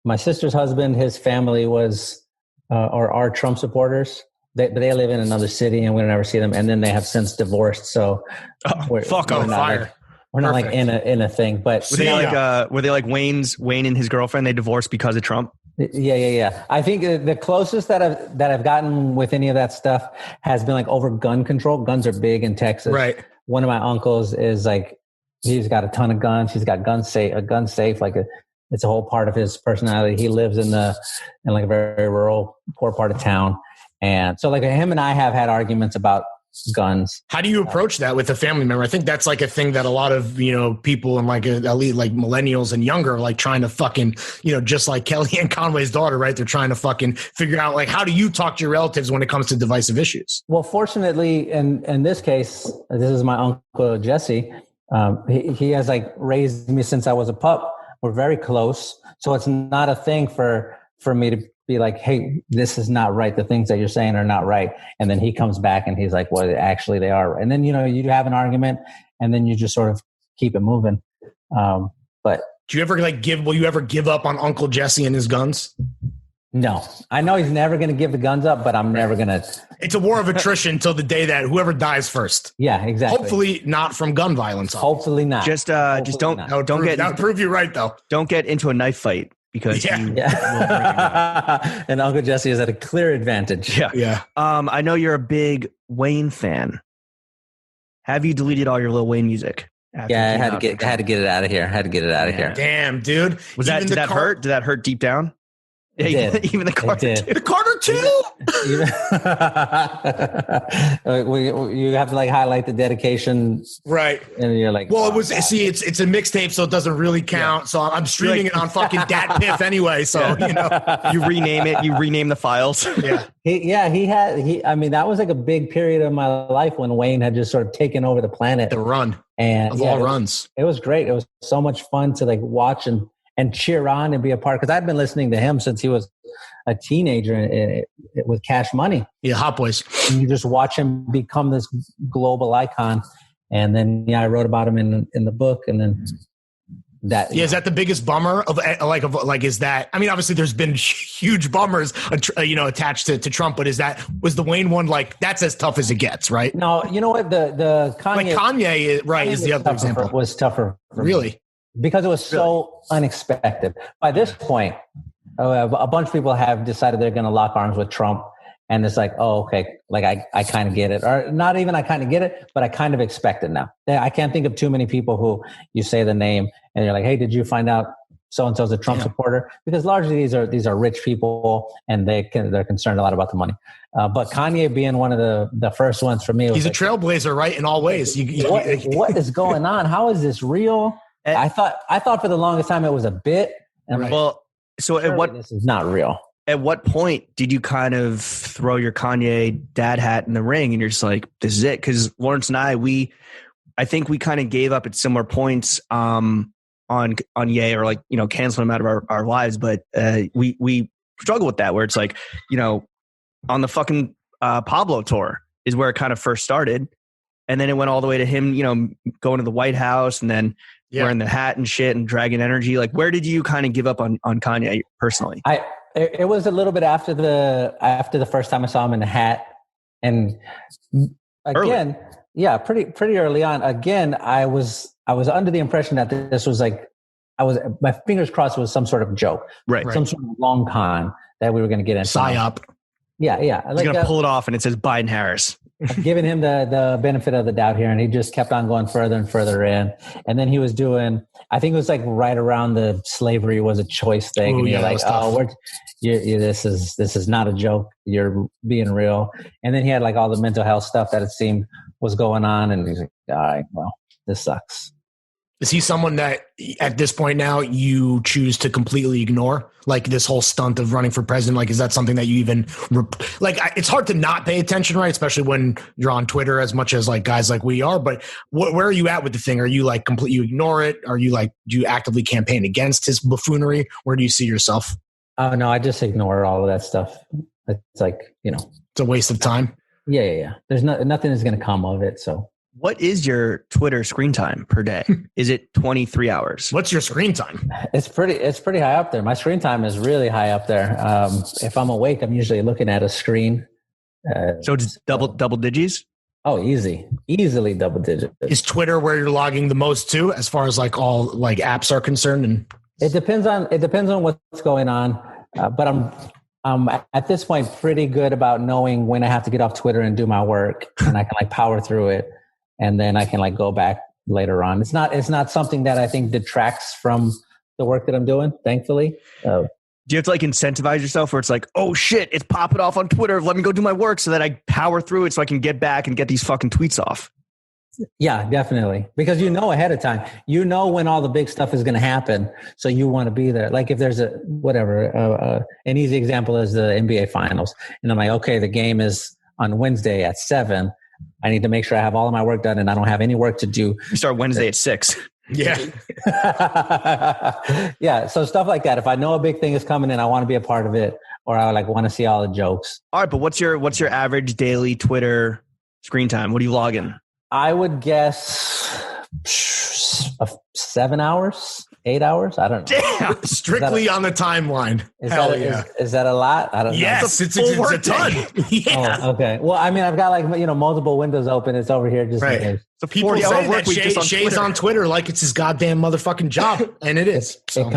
husband. His family was or are Trump supporters. They live in another city and we don't ever see them. And then they have since divorced. So we're fire. We're not like in a thing. But were they like Wayne and his girlfriend? They divorced because of Trump. Yeah. I think the closest that I've gotten with any of that stuff has been like over gun control. Guns are big in Texas. Right. One of my uncles is like, he's got a ton of guns. He's got a gun safe. Like it's a whole part of his personality. He lives in like a very rural, poor part of town. And so like him and I have had arguments about guns. How do you approach that with a family member? I think that's like a thing that a lot of, people and like elite, like millennials and younger, like trying to fucking, just like Kellyanne Conway's daughter, right? They're trying to fucking figure out like, how do you talk to your relatives when it comes to divisive issues? Well, fortunately, in this case, this is my uncle, Jesse. He has like raised me since I was a pup. We're very close. So it's not a thing for me to be like, hey, this is not right. The things that you're saying are not right. And then he comes back and he's like, well, actually they are. And then, you have an argument and then you just sort of keep it moving. But do you ever will you ever give up on Uncle Jesse and his guns? No, I know he's never going to give the guns up, but I'm never going to. It's a war of attrition until the day that whoever dies first. Yeah, exactly. Hopefully not from gun violence. Hopefully not. Just don't that would prove you right though. Don't get into a knife fight. Because and Uncle Jesse is at a clear advantage. Yeah. I know you're a big Wayne fan. Have you deleted all your Lil Wayne music? Yeah, I had to get it out of here. Damn, dude. Was that, did that hurt? Did that hurt deep down? Yeah, even the Carter too. The Carter too. You have to like highlight the dedication, right? And you're like, well, it's a mixtape, so it doesn't really count. Yeah. So I'm streaming it on fucking Dat Piff anyway. So you rename it. You rename the files. Yeah. I mean, that was like a big period of my life when Wayne had just sort of taken over the planet. The run and of all runs. It was great. It was so much fun to like watch and cheer on and be a part, because I've been listening to him since he was a teenager with Cash Money. Yeah, Hot Boys. And you just watch him become this global icon. And then I wrote about him in the book, and then that. Yeah, is that the biggest bummer of is that? I mean, obviously there's been huge bummers, attached to Trump, but was the Wayne one like that's as tough as it gets, right? No, you know what the Kanye, like Kanye, right, is the other example. Was tougher for really. Me. Because it was so unexpected. By this point, a bunch of people have decided they're going to lock arms with Trump. And it's like, oh, okay. Like, I kind of get it. Or not even I kind of get it, but I kind of expect it now. I can't think of too many people who you say the name and you're like, hey, did you find out so-and-so's a Trump supporter? Because largely these are rich people and they're concerned a lot about the money. But Kanye being one of the first ones for me. He's a trailblazer, right? In all ways. What is going on? How is this real? I thought for the longest time it was a bit. And right. Well, so this is not real. At what point did you kind of throw your Kanye dad hat in the ring and you're just like, this is it? Because Lawrence and I think we kind of gave up at similar points on Ye, or like, canceling him out of our lives. But we struggle with that, where it's like, on the fucking Pablo tour is where it kind of first started. And then it went all the way to him, going to the White House and then wearing the hat and shit and Dragon Energy. Like, where did you kind of give up on Kanye personally? It was a little bit after the first time I saw him in the hat. And again, pretty early on. Again, I was under the impression that this was like, my fingers crossed it was some sort of joke. Right. Some sort of long con that we were going to get into. PSYOP. Yeah. He's going to pull it off and it says Biden Harris. Giving him the benefit of the doubt here, and he just kept on going further and further in. And then he was doing, I think it was like right around the slavery was a choice thing. And you're like, this is not a joke. You're being real. And then he had like all the mental health stuff that it seemed was going on. And he's like, all right, well, this sucks. Is he someone that at this point now you choose to completely ignore? Like this whole stunt of running for president? Like, is that something that you even it's hard to not pay attention, right? Especially when you're on Twitter as much as like guys like we are. But where are you at with the thing? Are you like you ignore it? Are you like, do you actively campaign against his buffoonery? Where do you see yourself? Oh, no, I just ignore all of that stuff. It's like, it's a waste of time. Yeah. There's nothing is going to come of it. So. What is your Twitter screen time per day? Is it 23 hours? What's your screen time? It's pretty high up there. My screen time is really high up there. If I'm awake, I'm usually looking at a screen. So it's double digits? Oh, easily double digits. Is Twitter where you're logging the most too, as far as like all like apps are concerned? And it depends on what's going on. But I'm at this point pretty good about knowing when I have to get off Twitter and do my work, and I can like power through it. And then I can like go back later on. It's not something that I think detracts from the work that I'm doing, thankfully. Do you have to like incentivize yourself where it's like, oh shit, it's popping off on Twitter. Let me go do my work so that I power through it so I can get back and get these fucking tweets off? Yeah, definitely. Because ahead of time, when all the big stuff is going to happen. So you want to be there. Like if there's an easy example is the NBA finals. And I'm like, okay, the game is on Wednesday at 7:00. I need to make sure I have all of my work done and I don't have any work to do. You start Wednesday at 6:00. Yeah. Yeah. So stuff like that. If I know a big thing is coming and I want to be a part of it, or I like want to see all the jokes. All right. But what's your average daily Twitter screen time? What are you logging? I would guess 7 hours, 8 hours. I don't know. Damn, strictly on the timeline. Hell yeah. Is that a lot? I don't know. Yes, it's a ton. Yeah. Oh, okay. Well, I mean, I've got like, multiple windows open. It's over here just in case. So people say that Shea's on Twitter like it's his goddamn motherfucking job. And it is. So.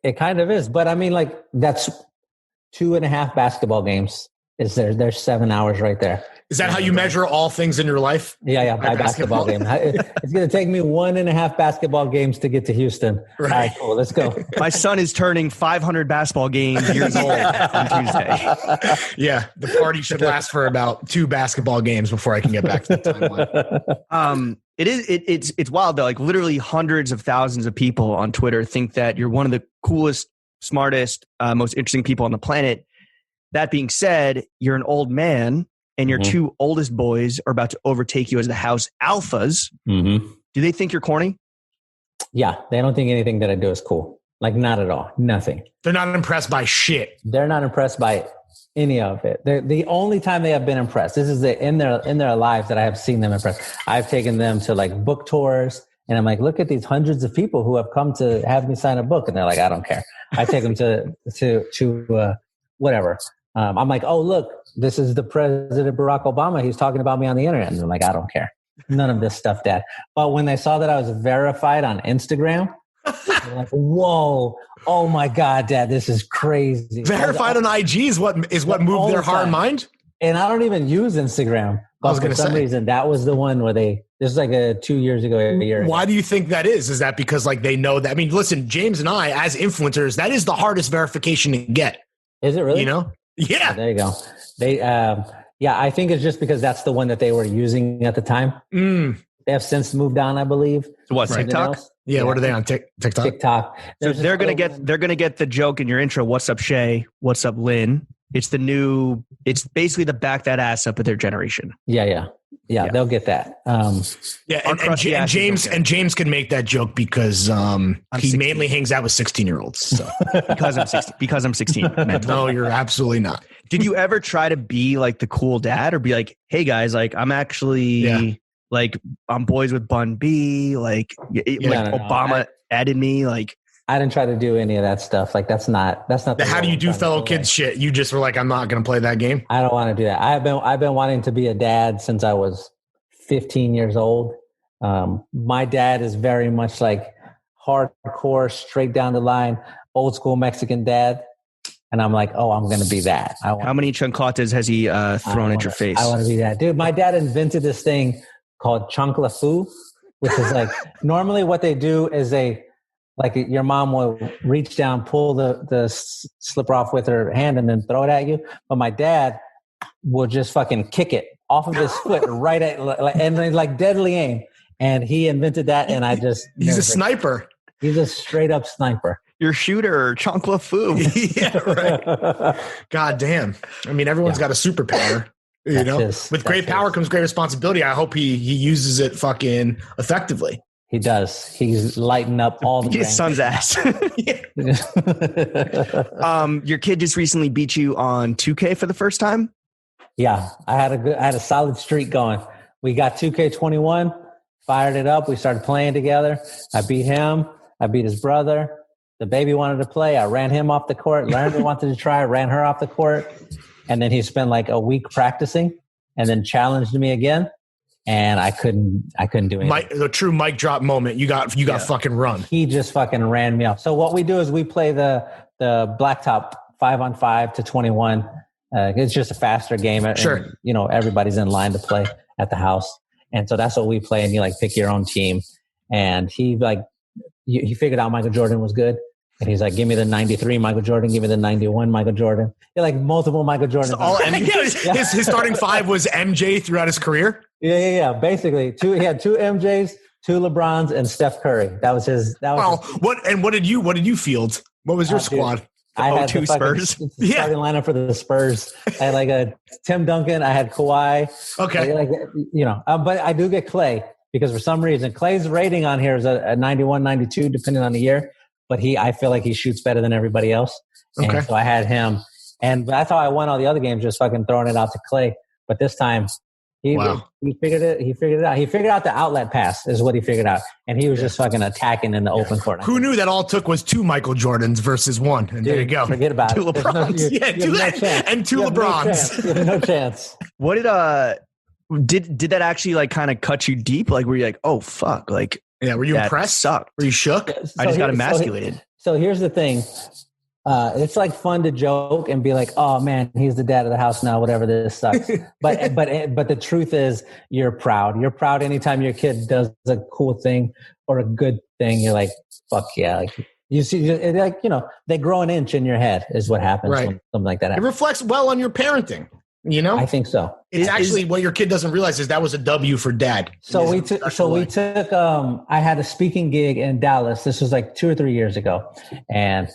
It kind of is. But I mean, like that's 2.5 basketball games. There's 7 hours right there. Is that how you measure all things in your life? Yeah, by basketball game. It's going to take me 1.5 basketball games to get to Houston. Right. All right, cool. Let's go. My son is turning 500 basketball years old on Tuesday. Yeah, the party should last for about 2 basketball games before I can get back to the timeline. It's wild though. Like literally hundreds of thousands of people on Twitter think that you're one of the coolest, smartest, most interesting people on the planet. That being said, you're an old man. And your 2 oldest boys are about to overtake you as the house alphas. Mm-hmm. Do they think you're corny? Yeah, they don't think anything that I do is cool. Like, not at all. Nothing. They're not impressed by shit. They're not impressed by any of it. The only time they have been impressed, this is in their lives that I have seen them impressed. I've taken them to like book tours, and I'm like, look at these hundreds of people who have come to have me sign a book, and they're like, I don't care. I take them to whatever. I'm like, oh, look, this is the President Barack Obama. He's talking about me on the internet. And they're like, I don't care. None of this stuff, Dad. But when they saw that I was verified on Instagram, they're like, whoa, oh my God, Dad, this is crazy. Verified on IG is what moved their heart and mind? And I don't even use Instagram. But for some reason, that was the one where this is like 2 years ago, a year Why ago. do you think that is? Is that because like they know that? I mean, listen, James and I, as influencers, that is the hardest verification to get. Is it really? You know? Yeah. Oh, there you go. I think it's just because that's the one that they were using at the time. They have since moved on, I believe. What, TikTok? Yeah, what are they on TikTok? TikTok. So they're gonna get the joke in your intro. What's up, Shea? What's up, Lynn? It's basically the back that ass up of their generation. Yeah. They'll get that. And James can make that joke because he mainly hangs out with 16-year-olds. So. because I'm 16. No, you're absolutely not. Did you ever try to be like the cool dad or be like, hey guys, like I'm actually like I'm boys with Bun B, like Obama added me, like. I didn't try to do any of that stuff. Like that's not. How do you do fellow kids shit? You just were like, I'm not going to play that game. I don't want to do that. I've been wanting to be a dad since I was 15 years old. My dad is very much like hardcore, straight down the line, old school Mexican dad. And I'm like, oh, I'm going to be that. How many chanclatas has he thrown at your face? I want to be that. Dude, my dad invented this thing called chancla fu, which is like normally what they do is like your mom will reach down, pull the slipper off with her hand and then throw it at you. But my dad will just fucking kick it off of his foot right at, and then like deadly aim. And he invented that. And he's a sniper. He's a straight up sniper. Your shooter, chancla fu. Yeah, right. God damn. I mean, everyone's got a superpower. You know, with great power comes great responsibility. I hope he uses it fucking effectively. He does. He's lighting up all the his son's ass. Your kid just recently beat you on 2K for the first time. Yeah, I had a solid streak going. We got 2K21, fired it up. We started playing together. I beat him. I beat his brother. The baby wanted to play. I ran him off the court. Larry wanted to try. Ran her off the court. And then he spent like a week practicing and then challenged me again. And I couldn't do anything. The true mic drop moment. You got fucking run. He just fucking ran me off. So what we do is we play the blacktop 5-on-5 to 21. It's just a faster game. Sure. And, you know, everybody's in line to play at the house. And so that's what we play. And you like pick your own team. And he figured out Michael Jordan was good. And he's like, give me the 93 Michael Jordan, give me the 91 Michael Jordan. You're like multiple Michael Jordans. His starting five was MJ throughout his career. Yeah. Basically, he had 2 MJs, 2 LeBrons, and Steph Curry. That was his. What did you field? What was your squad? I had 2 Spurs. Starting lineup for the Spurs. I had like a Tim Duncan. I had Kawhi. Okay. But I do get Clay because for some reason Clay's rating on here is a 91, 92, depending on the year. But I feel like he shoots better than everybody else. Okay. And so I had him. And that's how I won all the other games, just fucking throwing it out to Clay. But this time, he figured it. He figured it out. He figured out the outlet pass is what he figured out. And he was just fucking attacking in the open court. Who knew that all took was 2 Michael Jordans versus 1? And there you go. Forget about 2 LeBrons. And 2 LeBrons. You have no chance. What did that actually like kind of cut you deep? Like, were you like, oh, fuck, like, yeah, were you impressed? Sucked. Were you shook? I just got emasculated. So here's the thing. It's like fun to joke and be like, "Oh man, he's the dad of the house now. Whatever, this sucks." But the truth is, you're proud. You're proud anytime your kid does a cool thing or a good thing. You're like, "Fuck yeah!" Like you see, they grow an inch in your head is what happens when something like that happens. It reflects well on your parenting. I think so. It's actually what your kid doesn't realize is that was a W for dad. So we took. I had a speaking gig in Dallas. This was like 2 or 3 years ago, and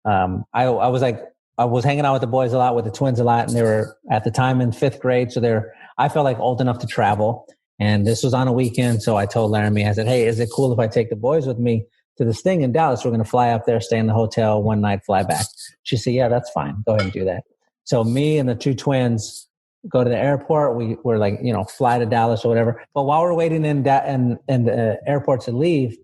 I was hanging out with the boys a lot, with the twins a lot, and they were at the time in 5th grade, so I felt like old enough to travel. And this was on a weekend, so I told Laramie, I said, "Hey, is it cool if I take the boys with me to this thing in Dallas? We're going to fly up there, stay in the hotel one night, fly back." She said, "Yeah, that's fine. Go ahead and do that." So me and the 2 twins go to the airport. We're like, fly to Dallas or whatever. But while we're waiting in the airport to leave,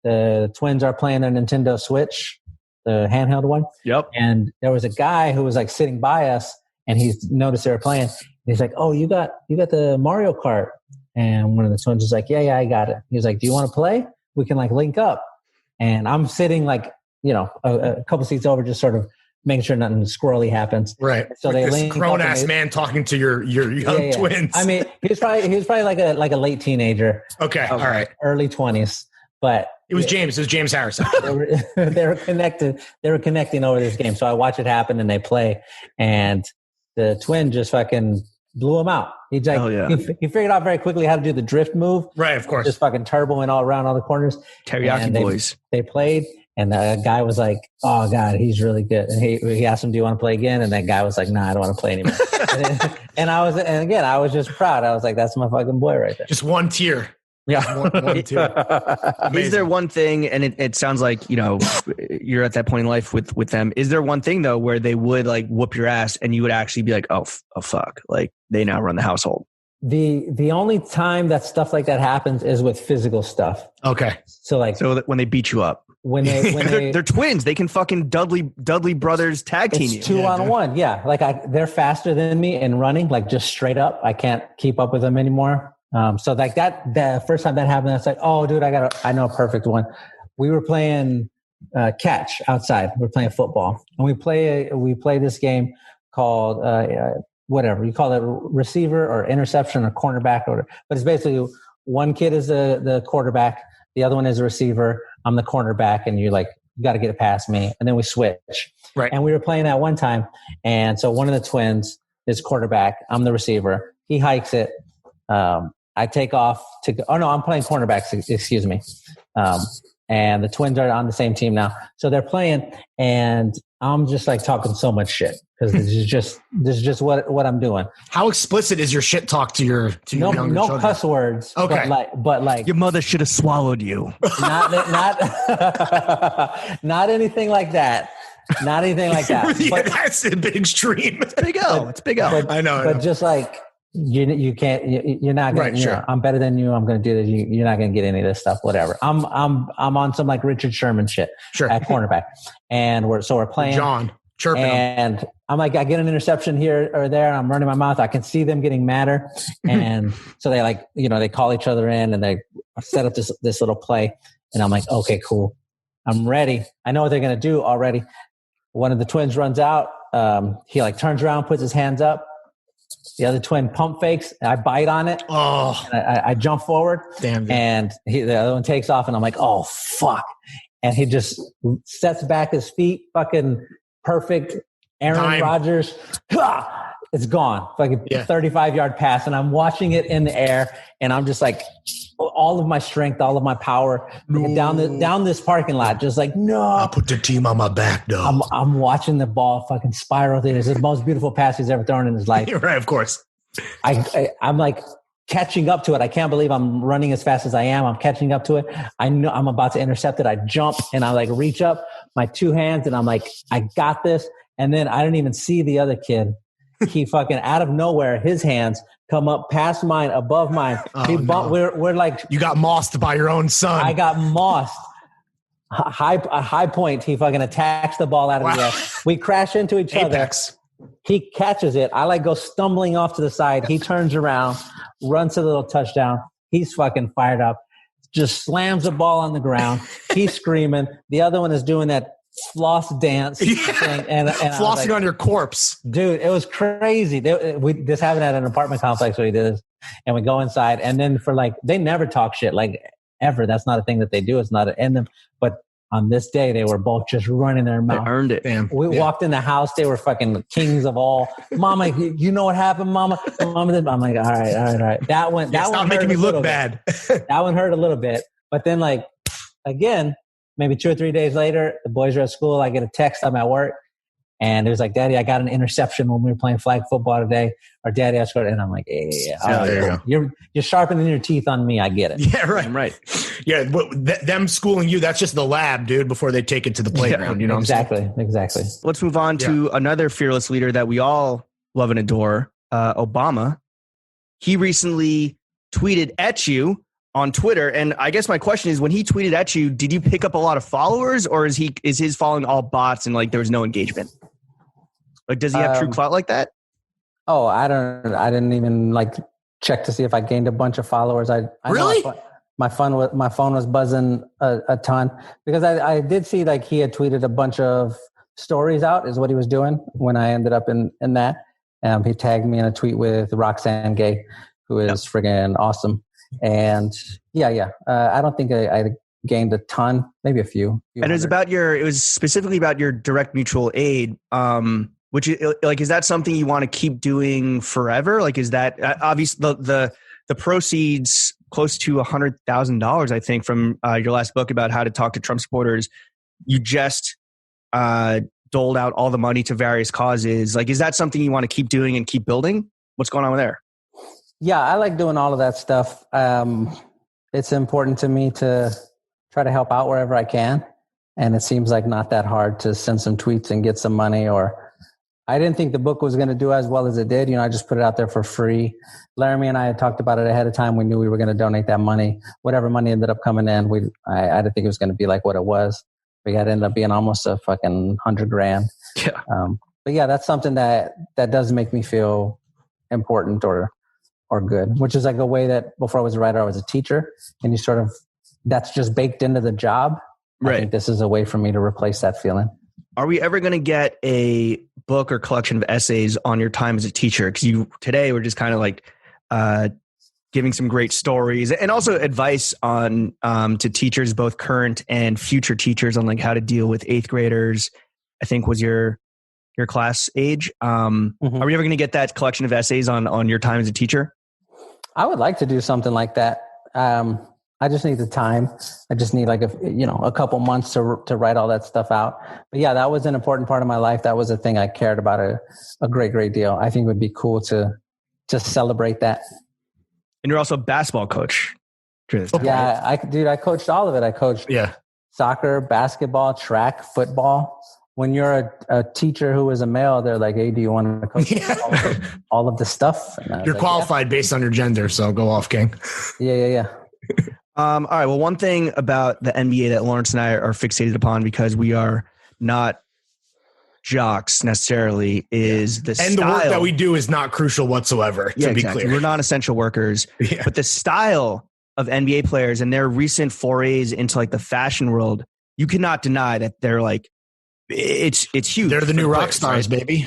the twins are playing their Nintendo Switch, the handheld one. Yep. And there was a guy who was like sitting by us, and he noticed they were playing. He's like, "Oh, you got the Mario Kart?" And one of the twins was like, yeah, I got it. He was like, "Do you want to play? We can like link up." And I'm sitting like, a couple seats over, just sort of making sure nothing squirrely happens. Right. So With they this link grown up ass man talking to your young twins. I mean, he was probably like a late teenager. Okay. All right. Early 20s. But it was James Harrison. They were connected. They were connecting over this game. So I watch it happen and they play, and the twin just fucking blew him out. He's like, he figured out very quickly how to do the drift move. Right. Of course. Just fucking turboing all around all the corners. Teriyaki boys. They played. And the guy was like, "Oh God, he's really good." And he asked him, "Do you want to play again?" And that guy was like, "Nah, I don't want to play anymore." and I was just proud. I was like, "That's my fucking boy right there." Just one tier. Yeah. One tier. Is there one thing, and it sounds like, you're at that point in life with them. Is there one thing though, where they would like whoop your ass and you would actually be like, oh fuck. Like they now run the household? The only time that stuff like that happens is with physical stuff. Okay. So that when they beat you up. When they're twins, they can fucking Dudley brothers tag team you. It's 2-on-1. Yeah. Like they're faster than me in running, like just straight up. I can't keep up with them anymore. So like the first time that happened, I was like, "Oh dude, I know a perfect one." We were playing catch outside. We're playing football, and we play this game called whatever you call it, receiver or interception or cornerback, but it's basically one kid is the quarterback, the other one is a receiver. I'm the cornerback, and you're like, "You got to get it past me," and then we switch. Right. And we were playing that one time, and so one of the twins is quarterback. I'm the receiver. He hikes it. I take off to go. Oh no, I'm playing cornerback. Excuse me. And the twins are on the same team now, so they're playing, and I'm just like talking so much shit because this is just what I'm doing. How explicit is your shit talk to your younger children? No cuss words. Okay, but like your mother should have swallowed you. Not not anything like that. Not anything like that. Yeah, that's a big extreme. It's big L. It's big L. I know. But just like you can't. You're not going. Right, sure. I'm better than you. I'm going to do this. You're not going to get any of this stuff. Whatever. I'm on some like Richard Sherman shit. Sure. At cornerback, and we're playing. John chirping and him. I'm like, I get an interception here or there, and I'm running my mouth. I can see them getting madder, and so they like, they call each other in, and they set up this little play, and I'm like, okay, cool, I'm ready. I know what they're going to do already. One of the twins runs out. He like turns around, puts his hands up. The other twin pump fakes. And I bite on it. Oh, I jump forward. Damn. And the other one takes off, and I'm like, oh fuck! And he just sets back his feet, fucking perfect. Aaron Rodgers, it's gone. Fucking 35-yard pass, and I'm watching it in the air, and I'm just like, all of my strength, all of my power down this parking lot, just like, no. I put the team on my back, though. I'm watching the ball fucking spiral through. It's the most beautiful pass he's ever thrown in his life. Right, of course. I'm like catching up to it. I can't believe I'm running as fast as I am. I'm catching up to it. I know I'm about to intercept it. I jump and I like reach up my two hands, and I'm like, I got this. And then I didn't even see the other kid. He fucking out of nowhere, his hands come up past mine, above mine. No. We're like, you got mossed by your own son. I got mossed. A high point. He fucking attacks the ball out of the air. We crash into each Apex. other. He catches it. I like go stumbling off to the side. He turns around, runs to the little touchdown. He's fucking fired up. Just slams the ball on the ground. He's screaming. The other one is doing that floss dance thing, and flossing on your corpse. Dude, it was crazy. This happened at an apartment complex where we did this, and we go inside, and then they never talk shit, like, ever. That's not a thing that they do. It's not an end them. But on this day, they were both just running their mouth. They earned it. Damn. We walked in the house. They were fucking kings of all. Mama, you know what happened, Mama? Mama, I'm like, all right. That one. Stop making me look bad. That one hurt a little bit. But then, again, maybe 2 or 3 days later, the boys are at school. I get a text. I'm at work. And it was like, Daddy, I got an interception when we were playing flag football today. Or Daddy, I scored. And I'm like, yeah. There you go. You're sharpening your teeth on me. I get it. Yeah, right. Yeah, them schooling you, that's just the lab, dude, before they take it to the playground. You know exactly, what I'm saying? Exactly. Let's move on to another fearless leader that we all love and adore, Obama. He recently tweeted at you on Twitter. And I guess my question is, when he tweeted at you, did you pick up a lot of followers, or is his following all bots and there was no engagement? Does he have true clout like that? Oh, I didn't even check to see if I gained a bunch of followers. I really? My phone was buzzing a ton, because I did see he had tweeted a bunch of stories out is what he was doing when I ended up in that. He tagged me in a tweet with Roxanne Gay, who is friggin' awesome. And I don't think I gained a ton, maybe a few. And it was specifically about your direct mutual aid. Which is that something you want to keep doing forever? Is that obviously the proceeds close to $100,000, I think, from your last book about how to talk to Trump supporters? You just doled out all the money to various causes. Is that something you want to keep doing and keep building? What's going on there? Yeah, I like doing all of that stuff. It's important to me to try to help out wherever I can. And it seems like not that hard to send some tweets and get some money. Or I didn't think the book was going to do as well as it did. I just put it out there for free. Laramie and I had talked about it ahead of time. We knew we were going to donate that money. Whatever money ended up coming in, I didn't think it was going to be like what it was. It ended up being almost a fucking $100,000. Yeah. But yeah, that's something that does make me feel important or good, which is a way that before I was a writer, I was a teacher, and that's just baked into the job. Right. I think this is a way for me to replace that feeling. Are we ever going to get a book or collection of essays on your time as a teacher? Because today we're just kind of giving some great stories and also advice on to teachers, both current and future teachers, on how to deal with 8th graders. I think was your class age. Are we ever going to get that collection of essays on your time as a teacher? I would like to do something like that. I just need the time. I just need a couple months to write all that stuff out. But yeah, that was an important part of my life. That was a thing I cared about a great deal. I think it would be cool to celebrate that. And you're also a basketball coach. Yeah, I coached all of it. I coached soccer, basketball, track, football. When you're a teacher who is a male, they're like, hey, do you want to coach all of the stuff? You're qualified based on your gender, so go off, King. Yeah. All right. Well, one thing about the NBA that Lawrence and I are fixated upon, because we are not jocks necessarily, is the style. And the work that we do is not crucial whatsoever, to be clear. We're not essential workers. Yeah. But the style of NBA players and their recent forays into the fashion world, you cannot deny that they're it's huge. They're the new rock stars, right? Baby.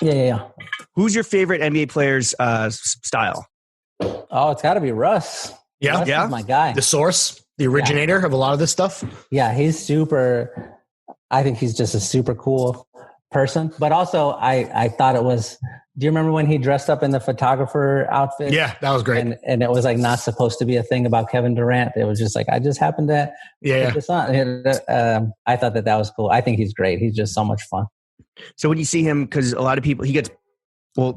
Yeah. Who's your favorite NBA player's style? Oh, it's got to be Russ. Yeah. Russ is my guy. The source, the originator of a lot of this stuff. Yeah, I think he's just a super cool person. But also, I thought it was, do you remember when he dressed up in the photographer outfit? Yeah, that was great. And it was not supposed to be a thing about Kevin Durant. It was just I just happened to put this on. I thought that was cool. I think he's great. He's just so much fun. So when you see him, because a lot of people,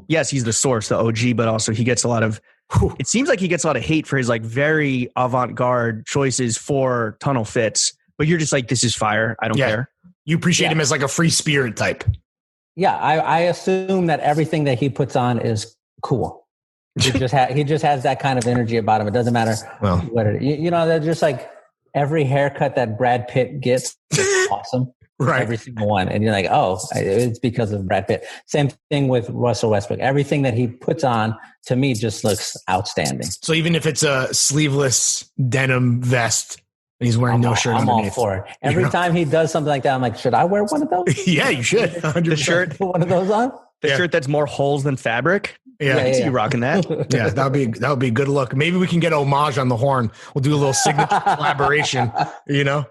yes, he's the source, the OG, but also he gets a lot of, it seems like he gets a lot of hate for his very avant-garde choices for tunnel fits, but you're just this is fire. I don't care. You appreciate him as a free spirit type. Yeah. I assume that everything that he puts on is cool. He just has that kind of energy about him. It doesn't matter what it is. They're just every haircut that Brad Pitt gets is awesome. Right. Every single one. And you're oh, it's because of Brad Pitt. Same thing with Russell Westbrook. Everything that he puts on, to me, just looks outstanding. So even if it's a sleeveless denim vest, And he's wearing no shirt I'm underneath. all for it. Every time he does something like that, I'm like, should I wear one of those? Yeah, you should. 100%. The shirt, Put one of those on? the shirt that's more holes than fabric. Yeah, I can see you rocking that. yeah, that would be a good look. Maybe we can get homage on the horn. We'll do a little signature collaboration. You know,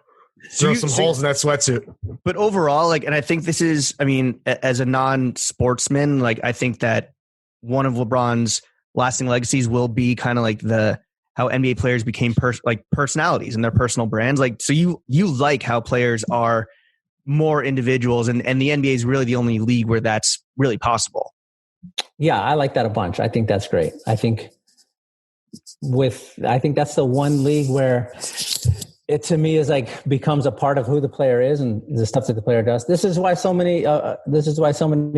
throw some holes in that sweatsuit. But overall, like, and I think this is, I mean, as a non-sportsman, like, I think that one of LeBron's lasting legacies will be kind of like how NBA players became personalities and their personal brands. Like, so you like how players are more individuals, and the NBA is really the only league where that's really possible. Yeah, I like that a bunch. I think that's great. I think that's the one league where it to me is like becomes a part of who the player is and the stuff that the player does. This is why so many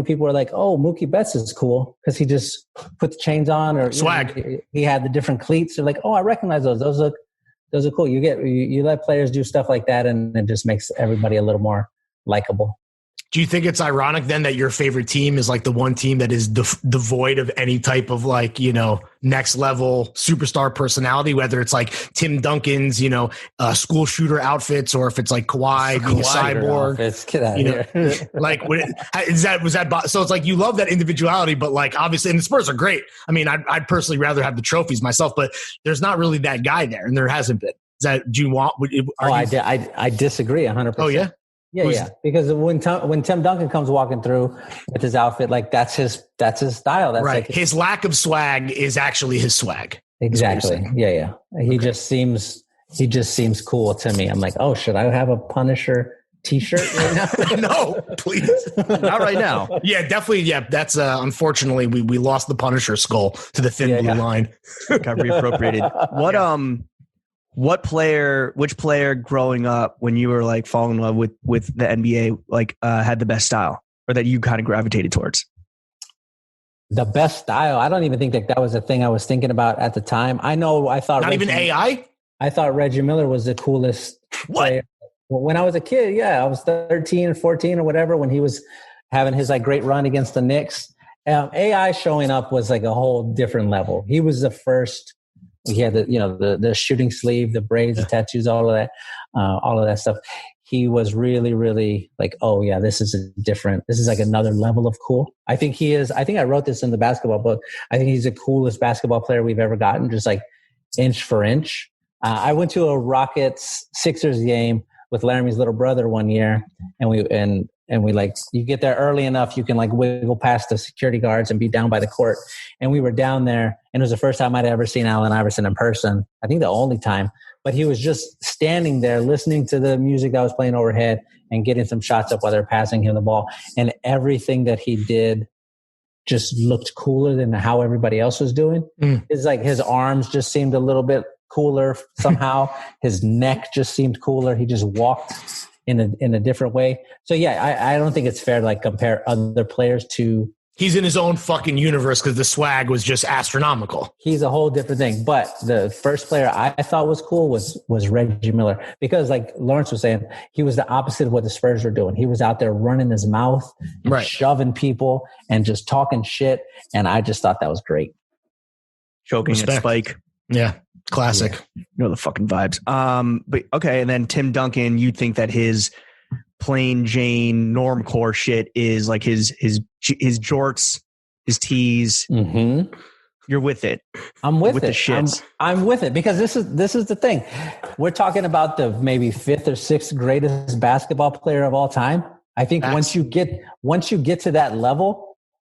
people are like, "Oh, Mookie Betts is cool because he just put the chains on or swag. He had the different cleats. They're like, "Oh, I recognize those. Those are cool." You let players do stuff like that, and it just makes everybody a little more likable. Do you think it's ironic then that your favorite team is like the one team that is devoid of any type of like, you know, next level superstar personality, whether it's like Tim Duncan's, you know, school shooter outfits, or if it's like Kawhi being a cyborg, get out of here. Like, was that, so it's like, you love that individuality, but like, obviously, and the Spurs are great. I mean, I'd personally rather have the trophies myself, but there's not really that guy there, and there hasn't been. Do you want, I disagree 100%. Oh yeah. Yeah. Because when Tim Duncan comes walking through with his outfit, like that's his style. That's right. Like his lack of swag is actually his swag. Exactly. Yeah. He just seems cool to me. I'm like, oh, should I have a Punisher T-shirt right now? No, please, not right now. Yeah, definitely. Yeah, that's unfortunately we lost the Punisher skull to the thin blue line. Got reappropriated. Which player growing up when you were like falling in love with the NBA, like had the best style, or that you kind of gravitated towards? The best style? I don't even think that was a thing I was thinking about at the time. I thought not even AI. I thought Reggie Miller was the coolest player. When I was a kid, yeah, I was 13 or 14 or whatever when he was having his like great run against the Knicks. AI showing up was like a whole different level. He was the first. He had the shooting sleeve, the braids, the tattoos, all of that stuff. He was really, really like, oh yeah, this is like another level of cool. I think he is. I think I wrote this in the basketball book. I think he's the coolest basketball player we've ever gotten, just like inch for inch. I went to a Rockets Sixers game with Laramie's little brother one year, and we like, you get there early enough, you can like wiggle past the security guards and be down by the court. And we were down there, and it was the first time I'd ever seen Allen Iverson in person. I think the only time, but he was just standing there listening to the music that was playing overhead and getting some shots up while they're passing him the ball. And everything that he did just looked cooler than how everybody else was doing. It's like his arms just seemed a little bit cooler somehow. His neck just seemed cooler. He just walked in a different way. So yeah, I don't think it's fair to like compare other players to. He's in his own fucking universe because the swag was just astronomical. He's a whole different thing. But the first player I thought was cool was Reggie Miller, because like Lawrence was saying, he was the opposite of what the Spurs were doing. He was out there running his mouth, and shoving people and just talking shit. And I just thought that was great. Choking at Spike. Yeah. Classic. Yeah. You know the fucking vibes. But okay, and then Tim Duncan, you'd think that his plain Jane normcore shit is like his jorts, his tees. Mm-hmm. You're with it. I'm with it. The shits. I'm with it, because this is the thing. We're talking about the maybe 5th or 6th greatest basketball player of all time. I think once you get to that level,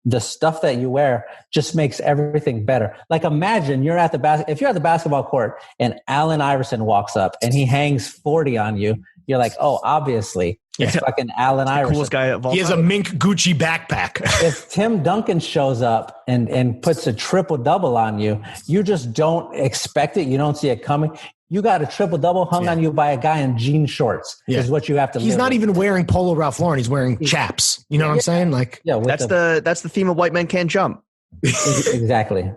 the stuff that you wear just makes everything better. Like imagine if you're at the basketball court and Allen Iverson walks up and he hangs 40 on you. You're like, oh, obviously it's fucking Allen Iverson. Coolest guy of all time. He has a mink Gucci backpack. If Tim Duncan shows up and puts a triple double on you, you just don't expect it. You don't see it coming. You got a triple double hung on you by a guy in jean shorts. Is what you have to. He's not even wearing Polo Ralph Lauren. He's wearing chaps. You know what I'm saying? Like, yeah, that's the theme of White Men Can't Jump. Exactly.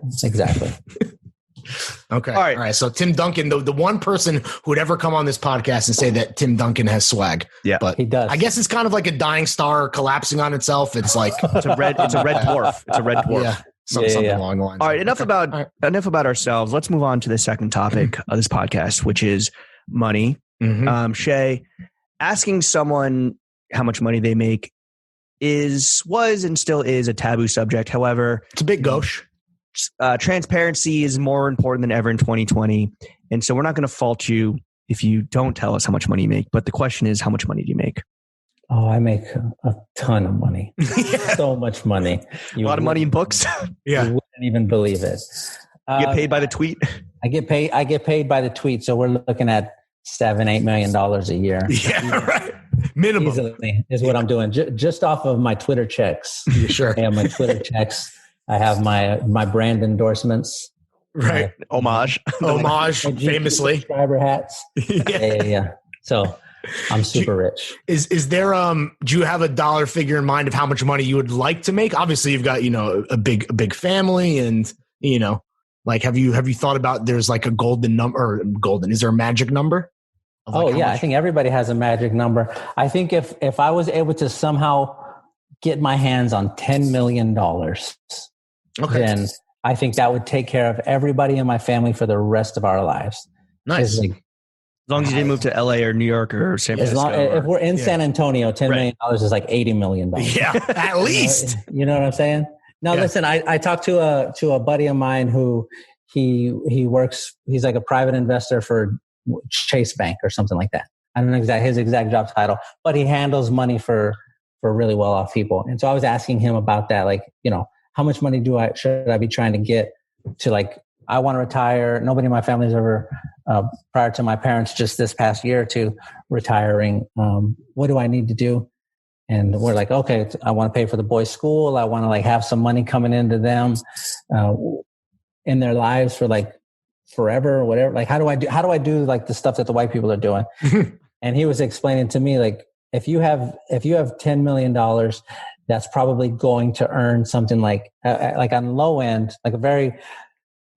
Okay. All right. So Tim Duncan, the one person who would ever come on this podcast and say that Tim Duncan has swag. Yeah, but he does. I guess it's kind of like a dying star collapsing on itself. It's like it's a red dwarf. It's a red dwarf. Yeah. Something along the lines. All right. Enough about ourselves. Let's move on to the second topic of this podcast, which is money. Shea, asking someone how much money they make was and still is a taboo subject. However, it's a bit gauche. Transparency is more important than ever in 2020. And so we're not going to fault you if you don't tell us how much money you make. But the question is, how much money do you make? Oh, I make a ton of money. So much money. A lot of money in books. You wouldn't even believe it. You get paid by the tweet? I get paid by the tweet. So we're looking at $7-8 million a year. Yeah, right. Minimum easily is what I'm doing just off of my Twitter checks. Sure. I have my Twitter checks. I have my brand endorsements. Right. Homage, famously. Subscriber hats. Yeah. So I'm super rich. Is there do you have a dollar figure in mind of how much money you would like to make? Obviously you've got, a big family and, like have you thought about there's like a golden number or golden, is there a magic number? I think everybody has a magic number. I think if I was able to somehow get my hands on $10 million, then I think that would take care of everybody in my family for the rest of our lives. Nice. As long as you didn't move to LA or New York or San Francisco. If we're in San Antonio, $10 million is like $80 million. Yeah, at least. You know what I'm saying? Now, listen, I talked to a buddy of mine who he works, he's like a private investor for Chase Bank or something like that. I don't know his exact job title, but he handles money for really well off people. And so I was asking him about that, like, how much money should I be trying to get to, like, I want to retire. Nobody in my family's ever, prior to my parents, just this past year or two retiring. What do I need to do? And we're like, okay, I want to pay for the boys' school. I want to like have some money coming into them in their lives for like forever or whatever. Like, how do I do like the stuff that the white people are doing? And he was explaining to me, like, if you have $10 million, that's probably going to earn something like on low end, like a very,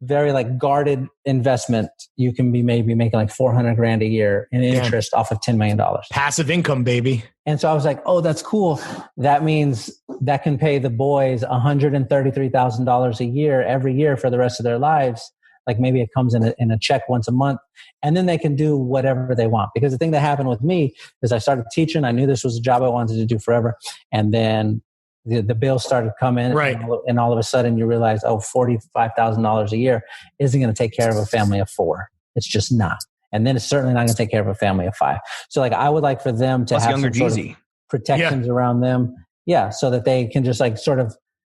very like guarded investment. You can be maybe making like $400,000 a year in interest off of $10 million. Passive income, baby. And so I was like, oh, that's cool. That means that can pay the boys $133,000 a year every year for the rest of their lives. Like maybe it comes in a check once a month, and then they can do whatever they want. Because the thing that happened with me is I started teaching. I knew this was a job I wanted to do forever. And then the bills started coming. Right. And all of a sudden you realize, $45,000 a year isn't going to take care of a family of 4. It's just not. And then it's certainly not going to take care of a family of 5. So like I would like for them to have younger some sort of protections around them. Yeah. So that they can just like sort of,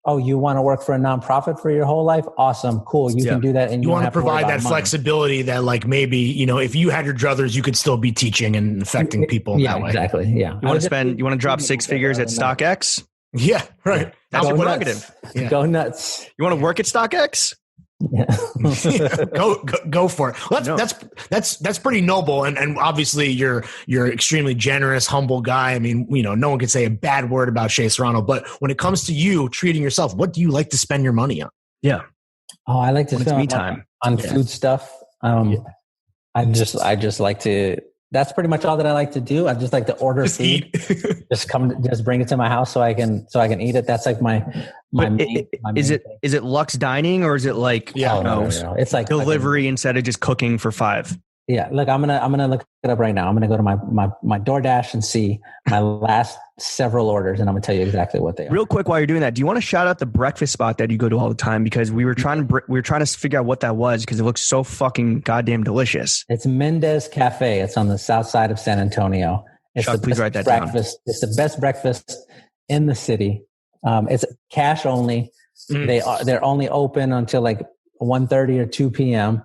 you want to work for a nonprofit for your whole life? Awesome. Cool. You can do that. And you want to provide that flexibility that like maybe, if you had your druthers, you could still be teaching and affecting people that way. Exactly. Yeah. You want to drop 6 figures at StockX? Yeah. Right. That's your prerogative. Yeah. Go nuts. You want to work at StockX? Yeah. go for it. Well, that's pretty noble, and obviously you're extremely generous, humble guy. I mean, no one could say a bad word about Shea Serrano. But when it comes to you treating yourself, what do you like to spend your money on? Yeah. Oh, I like to spend me time on food stuff. I just like to. That's pretty much all that I like to do. I just like to order food. just bring it to my house so I can eat it. That's like my main is thing. it Lux Dining or is it like no. It's like delivery instead of just cooking for 5? Yeah, look, I'm gonna look it up right now. I'm gonna go to my DoorDash and see my last several orders, and I'm gonna tell you exactly what they are. Real quick, while you're doing that, do you want to shout out the breakfast spot that you go to all the time? Because we were trying to figure out what that was because it looks so fucking goddamn delicious. It's Mendez Cafe. It's on the south side of San Antonio. Chuck, please write that down. It's the best breakfast in the city. It's cash only. They're only open until like 1:30 or 2 p.m.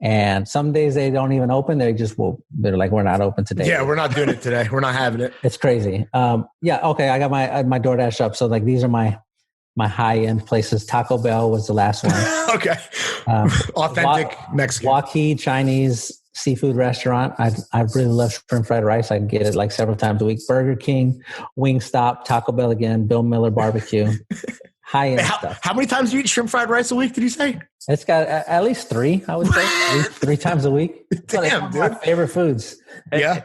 And some days they don't even open. They're like, we're not open today. Yeah, we're not doing it today. We're not having it. It's crazy. Okay. I got my DoorDash up. So like these are my high end places. Taco Bell was the last one. Okay. Authentic Mexican. Waukee Chinese seafood restaurant. I really love shrimp fried rice. I get it like several times a week. Burger King, Wingstop, Taco Bell again, Bill Miller Barbecue. High end stuff. How many times do you eat shrimp fried rice a week? Did you say? It's got at least 3. I would say three times a week. Damn, dude. My favorite foods. Yeah.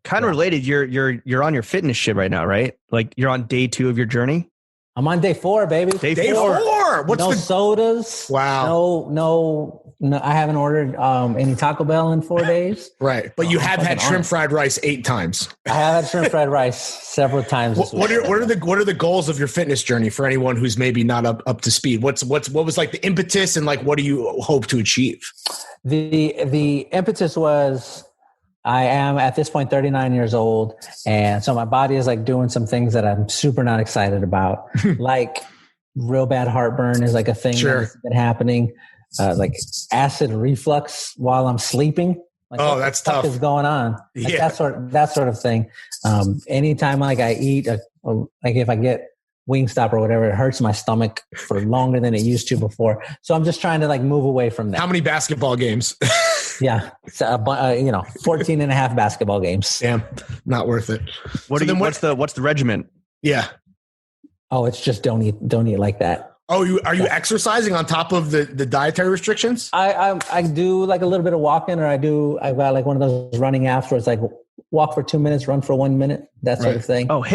Kind of related. You're on your fitness shit right now, right? Like you're on day 2 of your journey. I'm on day 4, baby. Day four. What's no the sodas? Wow. No. I haven't ordered any Taco Bell in 4 days. Right, but you have had shrimp fried rice 8 times. I have had shrimp fried rice several times. What are the goals of your fitness journey for anyone who's maybe not up to speed? What was like the impetus and like what do you hope to achieve? The impetus was I am at this point 39 years old, and so my body is like doing some things that I'm super not excited about, like real bad heartburn is like a thing that's been happening, like acid reflux while I'm sleeping. Like, that's tough. What is going on? Like that sort of thing. Anytime like I eat, like if I get Wingstop or whatever, it hurts my stomach for longer than it used to before. So I'm just trying to like move away from that. How many basketball games? Yeah. 14 and a half basketball games. Damn, not worth it. What's the regiment? Yeah. Oh, it's just don't eat like that. Oh, are you exercising on top of the dietary restrictions? I do like a little bit of walking, or I've got like one of those running apps where it's like walk for 2 minutes, run for 1 minute, that sort of thing. Oh,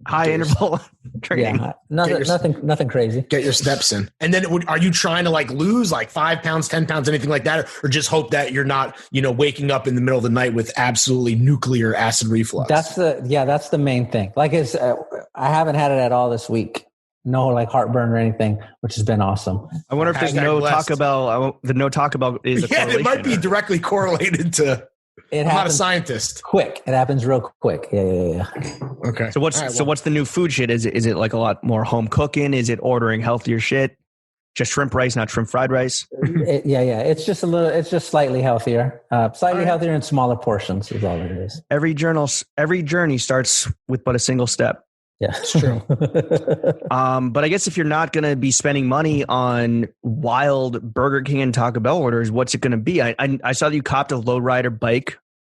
high interval training. Yeah, nothing crazy. Get your steps in. And then are you trying to like lose like 5 pounds, 10 pounds, anything like that? Or just hope that you're not, waking up in the middle of the night with absolutely nuclear acid reflux? That's the main thing. Like I haven't had it at all this week. No like heartburn or anything, which has been awesome. I wonder if there's no Taco Bell. The no Taco Bell is a correlation. It might be directly correlated to. I'm not a scientist. Quick. It happens real quick. Yeah. Okay. So what's the new food shit? Is it like a lot more home cooking? Is it ordering healthier shit? Just shrimp rice, not shrimp fried rice? Yeah. It's just slightly healthier. Healthier in smaller portions is all it is. Every journey starts with but a single step. Yeah, it's true. But I guess if you're not going to be spending money on wild Burger King and Taco Bell orders, what's it going to be? I saw that you copped a lowrider bike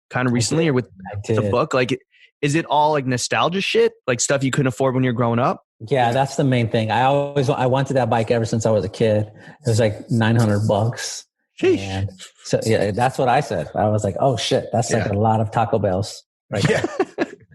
kind of recently, or with the book. Like, is it all like nostalgia shit, like stuff you couldn't afford when you're growing up? Yeah, that's the main thing. I wanted that bike ever since I was a kid. It was like $900. And so yeah, that's what I said. I was like, oh shit, that's like a lot of Taco Bells, right? Yeah.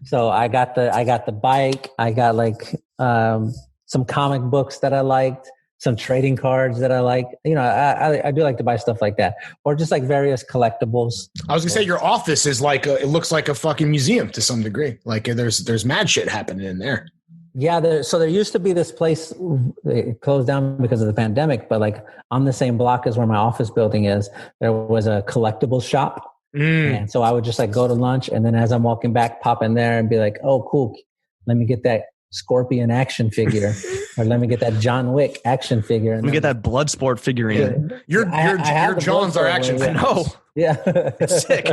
So I got the bike. I got like some comic books that I liked, some trading cards that I like. I do like to buy stuff like that, or just like various collectibles. I was gonna say your office is like it looks like a fucking museum to some degree. Like there's mad shit happening in there. Yeah, there used to be this place. It closed down because of the pandemic, but like on the same block as where my office building is, there was a collectibles shop. And so I would just like go to lunch, and then as I'm walking back, pop in there and be like, oh, cool. Let me get that Scorpion action figure, or let me get that John Wick action figure. And let me get that Bloodsport figurine. Your Johns are action figures. No. Yeah. It's sick.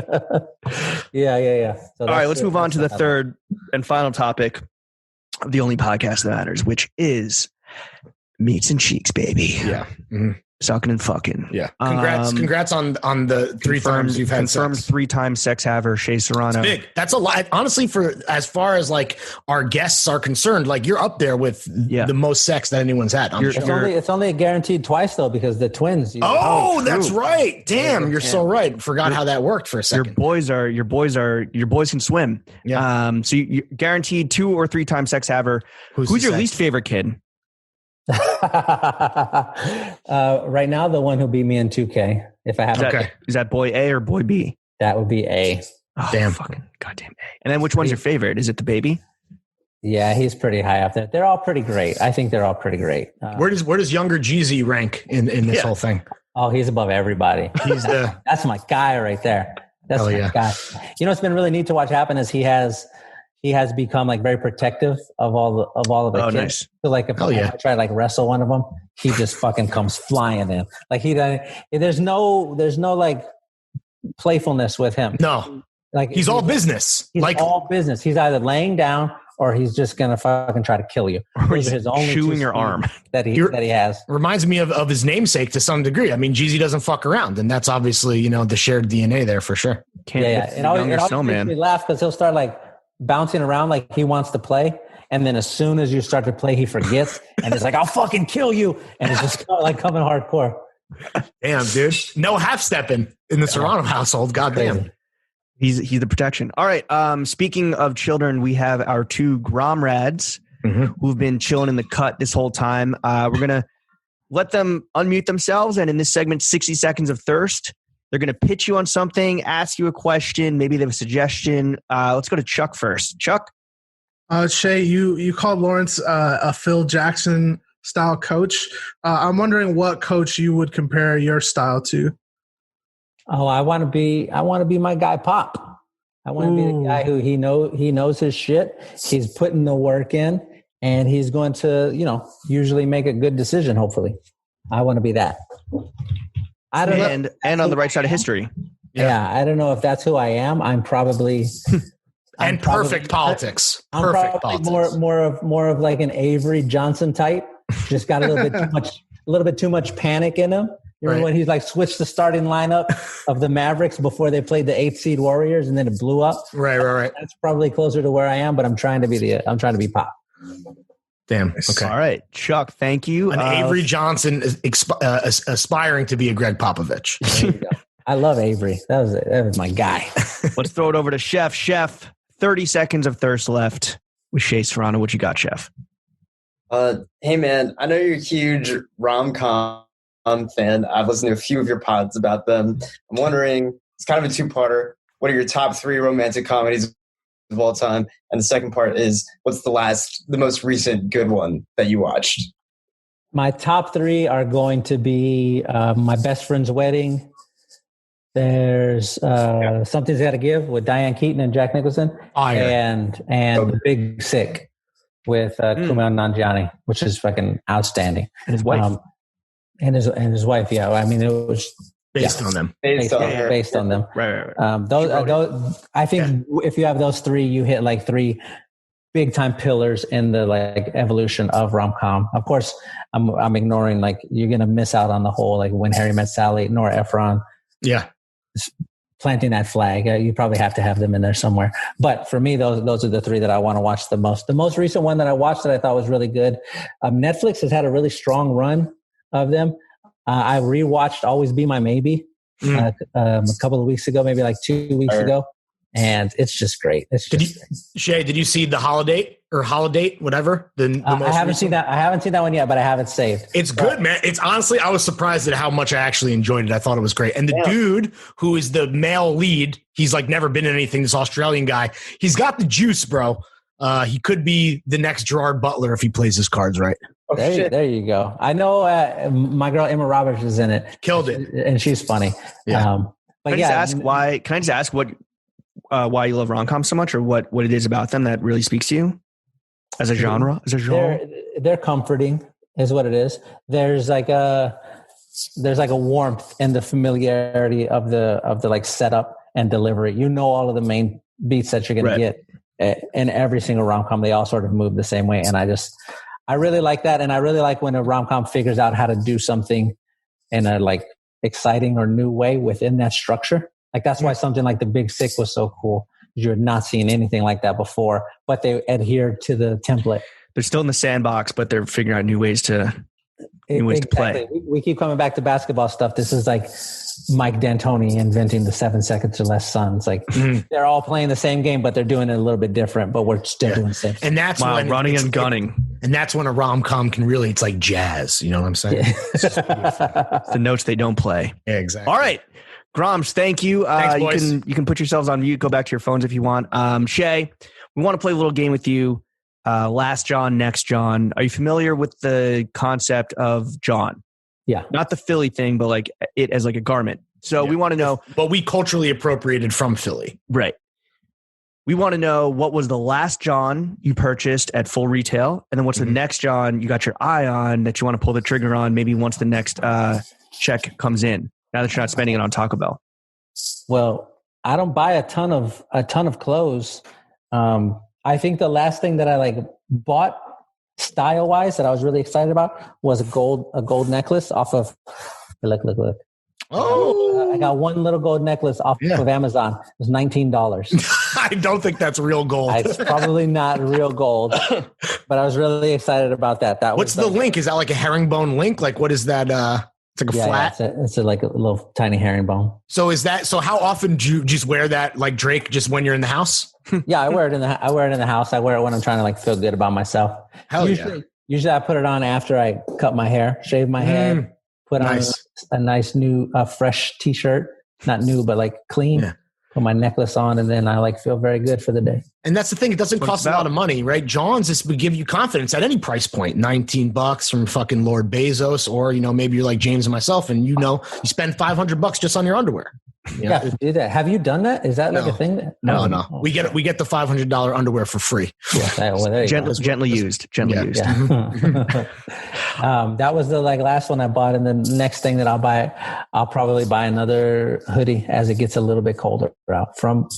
Yeah. So all right, let's move on to the third and final topic of the only podcast that matters, which is meats and cheeks, baby. Yeah. Mm-hmm. Sucking and fucking. Yeah. Congrats on the 3 times you've had confirmed sex. 3-time sex haver, Shea Serrano. It's big. That's a lot. Honestly, for as far as like our guests are concerned, like you're up there with the most sex that anyone's had. It's only guaranteed twice though, because the twins. That's right. Damn, you're so right. Forgot how that worked for a second. Your boys can swim. Yeah. So you guaranteed 2 or 3-time sex haver. Who's your least favorite kid? Right now, the one who beat me in 2K. If I have is that boy A or boy B? That would be A. Oh, damn, fucking goddamn A. And then which one's your favorite? Is it the baby? Yeah, he's pretty high up there. They're all pretty great. I think they're all pretty great. Where does younger Jeezy rank in this whole thing? Oh, he's above everybody. That's my guy right there. That's my guy. It's been really neat to watch happen is he has become like very protective of all of the kids. Nice. So like if I try to like wrestle one of them, he just fucking comes flying in. Like there's no like playfulness with him. No, like he's all business. He's like all business. He's either laying down or he's just gonna fucking try to kill you. Or he's his only chewing your arm that he has. Reminds me of his namesake to some degree. I mean, Jeezy doesn't fuck around, and that's obviously the shared DNA there for sure. It always makes me laugh because he'll start like bouncing around like he wants to play, and then as soon as you start to play, he forgets, and it's like, I'll fucking kill you, and it's just like coming hardcore. Damn, dude. No half-stepping in the Serrano household. Goddamn. He's the protection. All right. Speaking of children, we have our 2 Gromrads who've been chilling in the cut this whole time. We're going to let them unmute themselves. And in this segment, 60 Seconds of Thirst, they're going to pitch you on something, ask you a question. Maybe they have a suggestion. Let's go to Chuck first. Chuck? Shea, you called Lawrence a Phil Jackson style coach. I'm wondering what coach you would compare your style to. Oh, I want to be my guy Pop. I want to be the guy who he knows his shit. He's putting the work in, and he's going to, usually make a good decision. Hopefully, I want to be that. I don't know. And on the right side of history. Yeah, I don't know if that's who I am. I'm probably perfect politics. I'm Perfect probably politics. more of like an Avery Johnson type. Just got a little bit too much panic in him. You remember when he's like switched the starting lineup of the Mavericks before they played the 8th seed Warriors, and then it blew up. Right. That's probably closer to where I am, but I'm trying to be Pop. Damn. Okay. All right. Chuck, thank you. An Avery Johnson is aspiring to be a Greg Popovich. There you go. I love Avery. That was my guy. Let's throw it over to Chef. Chef, 30 Seconds of Thirst left with Shea Serrano. What you got, Chef? Hey, man, I know you're a huge rom-com fan. I've listened to a few of your pods about them. I'm wondering, it's kind of a two-parter. What are your top 3 romantic comedies of all time? And the second part is, what's the most recent good one that you watched? My top 3 are going to be My Best Friend's Wedding. There's Something's Gotta Give with Diane Keaton and Jack Nicholson. And The Big Sick with Kumail Nanjiani, which is fucking outstanding. And his wife. And his wife, yeah. I mean, it was Based on them. Based on them. Right. Those I think if you have those 3, you hit like 3 big time pillars in the like evolution of rom-com. Of course, I'm ignoring like you're gonna miss out on the whole like When Harry Met Sally, Nora Ephron. Yeah. Planting that flag. You probably have to have them in there somewhere. But for me, those are the 3 that I want to watch the most. The most recent one that I watched that I thought was really good. Netflix has had a really strong run of them. I rewatched Always Be My Maybe a couple of weeks ago, maybe like 2 weeks ago. And it's just great. Shea, did you see The Holiday or Holiday, whatever? I haven't seen that. I haven't seen that one yet, but I have it saved. It's good, man. It's honestly, I was surprised at how much I actually enjoyed it. I thought it was great. And the dude who is the male lead, he's like never been in anything. This Australian guy, he's got the juice, bro. He could be the next Gerard Butler if he plays his cards right. There you go. I know my girl Emma Roberts is in it. Killed it, and she's funny. Yeah. But Can I just ask why you love rom-com so much, or what it is about them that really speaks to you as a genre? They're comforting, is what it is. There's like a warmth in the familiarity of the like setup and delivery. You know all of the main beats that you're going to get in every single rom-com. They all sort of move the same way, and I really like that, and I really like when a rom-com figures out how to do something in a like exciting or new way within that structure. Like that's why something like The Big Sick was so cool. You had not seen anything like that before, but they adhered to the template. They're still in the sandbox, but they're figuring out new ways to play. We keep coming back to basketball stuff. This is like Mike D'Antoni inventing the 7 seconds or less Suns. Like they're all playing the same game, but they're doing it a little bit different, but we're still doing the same. And that's when running and gunning. And that's when a rom-com can really, it's like jazz. You know what I'm saying? It's just it's the notes they don't play. Yeah, exactly. All right. Groms, thank you. Thanks, boys. You can put yourselves on mute. Go back to your phones if you want. Shea, we want to play a little game with you. Last John, next John. Are you familiar with the concept of John? Yeah. Not the Philly thing, but like it as like a garment. So we want to know. But we culturally appropriated from Philly. Right. We want to know what was the last John you purchased at full retail, and then what's the next John you got your eye on that you want to pull the trigger on maybe once the next check comes in, now that you're not spending it on Taco Bell. Well, I don't buy a ton of clothes. I think the last thing that I like bought style wise that I was really excited about was a gold necklace off of look. Oh, I got one little gold necklace off of Amazon. It was $19. I don't think that's real gold. It's probably not real gold, but I was really excited about that. What's the link? Is that like a herringbone link? Like what is that? It's like a flat. It's like a little tiny herringbone. So how often do you just wear that like Drake just when you're in the house? Yeah, I wear it in the house. I wear it when I'm trying to like feel good about myself. Hell Usually I put it on after I cut my hair, shave my head, put on a nice new fresh t-shirt, not new but like clean. Yeah. Put my necklace on, and then I like feel very good for the day. And that's the thing; it doesn't cost a lot of money, right? John's this would give you confidence at any price point. $19 from fucking Lord Bezos, or maybe you're like James and myself, and you spend $500 just on your underwear. Yeah, do that. Have you done that? Is that like a thing? No. We get the $500 underwear for free. Yeah, gently used. Yeah. That was the last one I bought, and the next thing that I'll probably buy another hoodie as it gets a little bit colder out from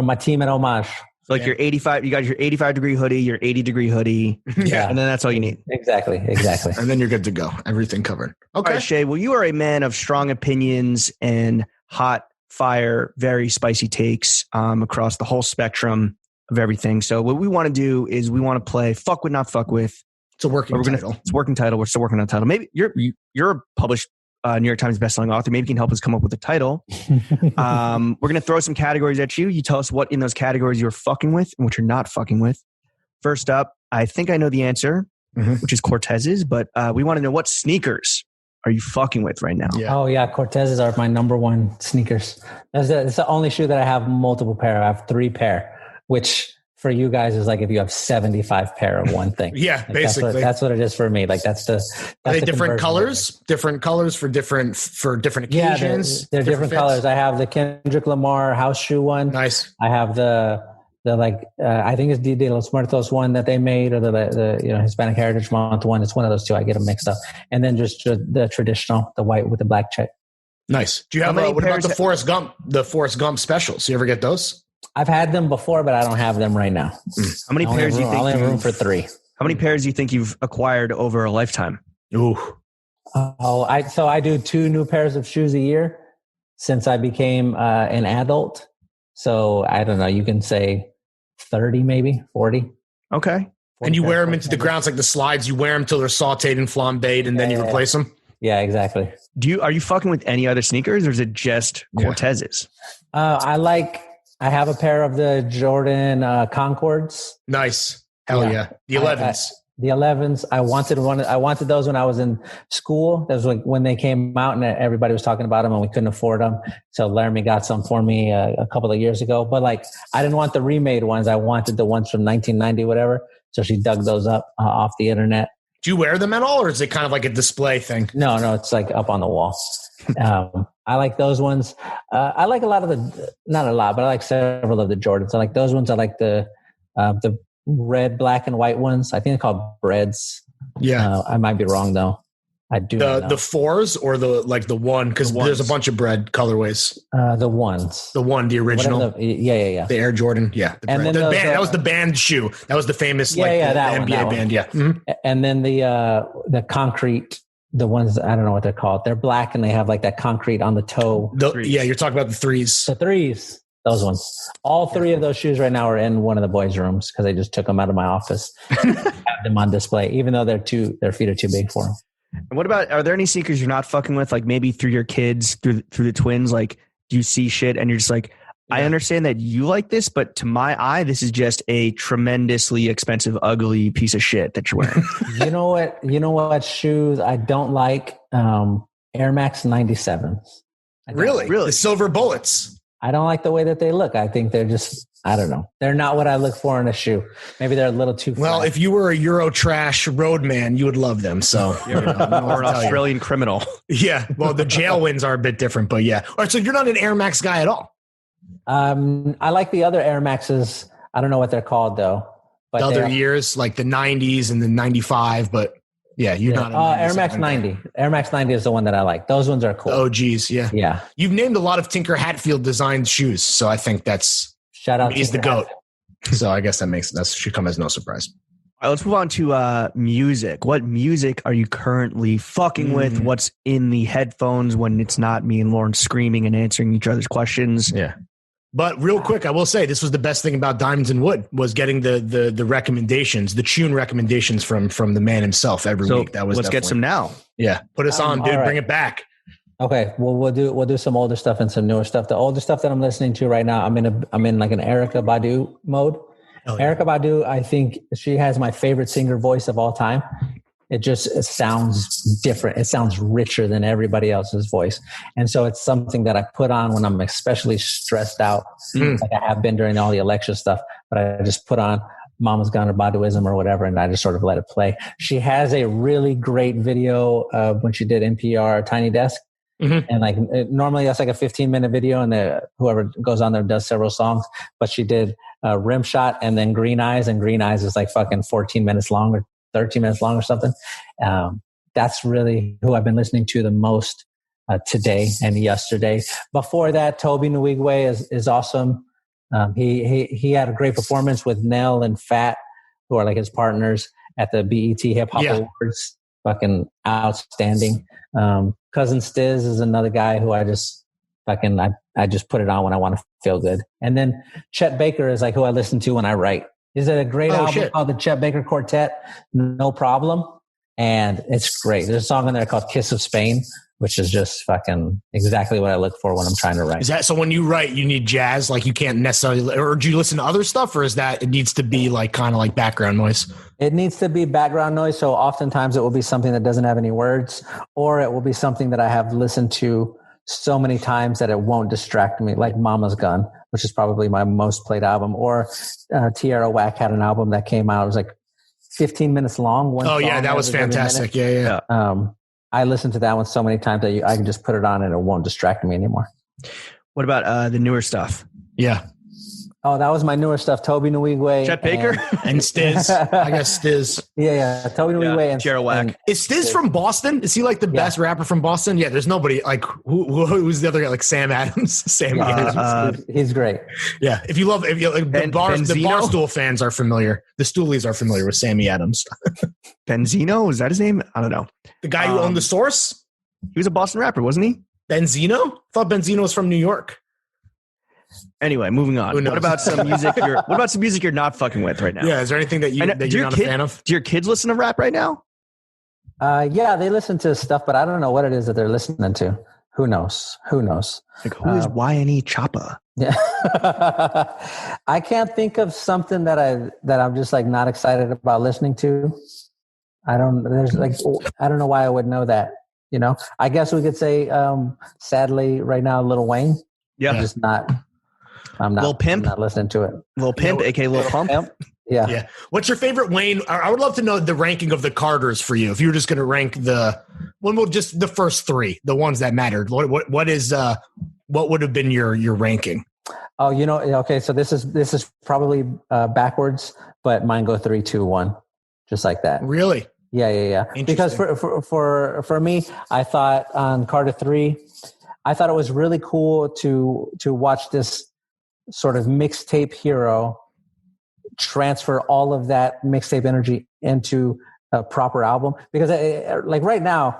my team at Homage. Like your 85, you got your 85-degree hoodie, your 80-degree hoodie. Yeah. And then that's all you need. Exactly. And then you're good to go. Everything covered. Okay. All right, Shea, well, you are a man of strong opinions and hot fire, very spicy takes across the whole spectrum of everything. So what we want to do is we want to play Fuck With Not Fuck With. It's a working title. It's a working title. We're still working on a title. Maybe you're a published New York Times bestselling author. Maybe you can help us come up with a title. We're going to throw some categories at you. You tell us what in those categories you're fucking with and what you're not fucking with. First up, I think I know the answer, which is Cortez's, but we want to know what sneakers are you fucking with right now? Yeah. Oh yeah, Cortez's are my number one sneakers. It's the only shoe that I have multiple pair. I have 3 pair, which for you guys is like if you have 75 pair of one thing. Yeah, basically. That's what it is for me. Like that's are they different colors? Different colors for different occasions? Yeah, they're different colors. I have the Kendrick Lamar house shoe one. Nice. I have the I think it's Dia de los Muertos one that they made, or the Hispanic Heritage Month one. It's one of those two. I get them mixed up. And then just the traditional, the white with the black check. Nice. Do you have what about the Forrest Gump specials? You ever get those? I've had them before, but I don't have them right now. How many pairs do you think? I only have room for 3. How many pairs do you think you've acquired over a lifetime? Ooh. I do 2 new pairs of shoes a year since I became an adult. So I don't know. You can say 30, maybe 40. Okay. 40 and you wear them into the grounds like the slides. You wear them till they're sautéed and flambéed, and then you replace them. Yeah, exactly. Are you fucking with any other sneakers, or is it just Cortez's? I have a pair of the Jordan Concords. Nice. Hell yeah. The 11s. The 11s. I wanted those when I was in school. That was like when they came out and everybody was talking about them and we couldn't afford them. So Laramie got some for me a couple of years ago. But I didn't want the remade ones. I wanted the ones from 1990, whatever. So she dug those up off the internet. Do you wear them at all, or is it kind of like a display thing? No, it's like up on the wall. I like those ones. I like a lot of not a lot, but I like several of the Jordans. I like those ones. I like the red, black, and white ones. I think they're called Breads. Yeah. I might be wrong though. I do the 4s or the one, because there's a bunch of bread colorways. The ones. The original. Yeah. The Air Jordan. Yeah. And then band, that was the band shoe. That was the famous the NBA band. Yeah. Mm-hmm. And then the concrete, the ones, I don't know what they're called. They're black and they have like that concrete on the toe. You're talking about the 3s. The 3s. Those ones. All 3 of those shoes right now are in one of the boys' rooms because I just took them out of my office. Have them on display, even though their feet are too big for them. And what about, are there any sneakers you're not fucking with? Like maybe through your kids, through the twins, like do you see shit and you're just like, I understand that you like this, but to my eye, this is just a tremendously expensive, ugly piece of shit that you're wearing. You know what shoes I don't like? Air Max 97s. Really? The silver bullets. I don't like the way that they look. I think they're just, I don't know. They're not what I look for in a shoe. Maybe they're a little too flat. Well, if you were a Euro trash road man, you would love them. So, or an Australian criminal. Yeah. Well, the jail wins are a bit different, but yeah. All right. So you're not an Air Max guy at all. I like the other Air Maxes. I don't know what they're called though. But the other years, like the 90s and the 95, but yeah, you're not. Air Max 90. Air Max 90 is the one that I like. Those ones are cool. Oh, geez. Yeah. Yeah. You've named a lot of Tinker Hatfield designed shoes. So I think that's, shout out. He's the GOAT. So I guess that should come as no surprise. All right, let's move on to music. What music are you currently fucking with? What's in the headphones when it's not me and Lauren screaming and answering each other's questions? Yeah. But real quick, I will say this was the best thing about Diamonds and Wood was getting the recommendations, the tune recommendations from the man himself every week. That was let's get some now. Yeah, put us on, dude. Right. Bring it back. Okay, well we'll do some older stuff and some newer stuff. The older stuff that I'm listening to right now, I'm in like an Erykah Badu mode. Oh, yeah. Erykah Badu, I think she has my favorite singer voice of all time. It sounds different. It sounds richer than everybody else's voice. And so it's something that I put on when I'm especially stressed out, like I have been during all the election stuff, but I just put on Mama's Gone or Baduism or whatever, and I just sort of let it play. She has a really great video when she did NPR Tiny Desk. Mm-hmm. And like normally that's like a 15-minute video, and whoever goes on there does several songs. But she did Rim Shot and then Green Eyes, and Green Eyes is like fucking 14 minutes long or 13 minutes long or something. That's really who I've been listening to the most today and yesterday. Before that, Toby Nwigwe is awesome. He had a great performance with Nell and Fat, who are like his partners at the BET Hip Hop Awards. Fucking outstanding. Cousin Stiz is another guy who I just put it on when I want to feel good. And then Chet Baker is like who I listen to when I write. Is it a great album called the Chet Baker Quartet? No Problem. And it's great. There's a song on there called Kiss of Spain, which is just fucking exactly what I look for when I'm trying to write. Is that so when you write, you need jazz? Like you can't necessarily, or do you listen to other stuff, or is that it needs to be like kind of like background noise? It needs to be background noise. So oftentimes it will be something that doesn't have any words, or it will be something that I have listened to so many times that it won't distract me, like Mama's Gun, which is probably my most played album. Or Tierra Whack had an album that came out. It was like 15 minutes long. That was fantastic. Yeah. I listened to that one so many times that I can just put it on and it won't distract me anymore. What about the newer stuff? Yeah. Oh, that was my newer stuff. Toby Nwigwe. Chet Baker? And Stiz. I guess Stiz. Yeah. Toby Nwigwe and Tierra Whack. Is Stiz from Boston? Is he like the best rapper from Boston? Yeah, there's nobody like who's the other guy? Like Sam Adams. He's great. Yeah, if you like the Barstool fans are familiar. The Stoolies are familiar with Sammy Adams. Benzino, is that his name? I don't know. The guy who owned the Source. He was a Boston rapper, wasn't he? Benzino? I thought Benzino was from New York. Anyway, moving on. What about some music? You're not fucking with right now? Yeah, is there anything that you're not a fan of? Do your kids listen to rap right now? Yeah, they listen to stuff, but I don't know what it is that they're listening to. Who knows? Like who is YNE Choppa? Yeah, I can't think of something that I'm just like not excited about listening to. I don't know why I would know that. You know, I guess we could say, sadly, right now, Lil Wayne. Yeah, I'm not. Lil Pimp, I'm not listening to it. Lil Pimp, aka Lil Pump. Yeah. What's your favorite Wayne? I would love to know the ranking of the Carters for you. If you were just going to rank just the first three, the ones that mattered. What would have been your ranking? Oh, okay. So this is probably backwards, but mine go 3, 2, 1, just like that. Really? Yeah. Because for me, I thought on Carter 3, I thought it was really cool to watch this sort of mixtape hero transfer all of that mixtape energy into a proper album. Because like right now,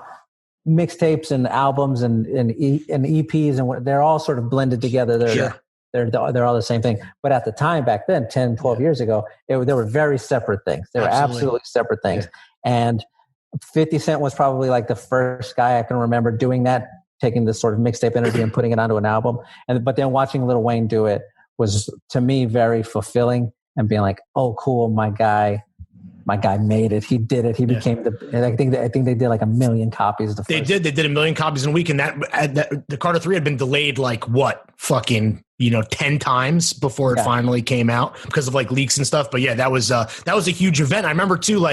mixtapes and albums and EPs and they're all sort of blended together. They're all the same thing. But at the time back then, 10, 12 years ago, they were very separate things. They were absolutely separate things. Yeah. And 50 Cent was probably like the first guy I can remember doing that, taking this sort of mixtape energy and putting it onto an album. But then watching Lil Wayne do it was, to me, very fulfilling and being like, oh, cool, my guy made it. He did it. He became and I think they did like 1 million copies. They did 1 million copies in a week. And that the Carter 3 had been delayed like what? Fucking 10 times before it finally came out because of like leaks and stuff. But yeah, that was a huge event. I remember too,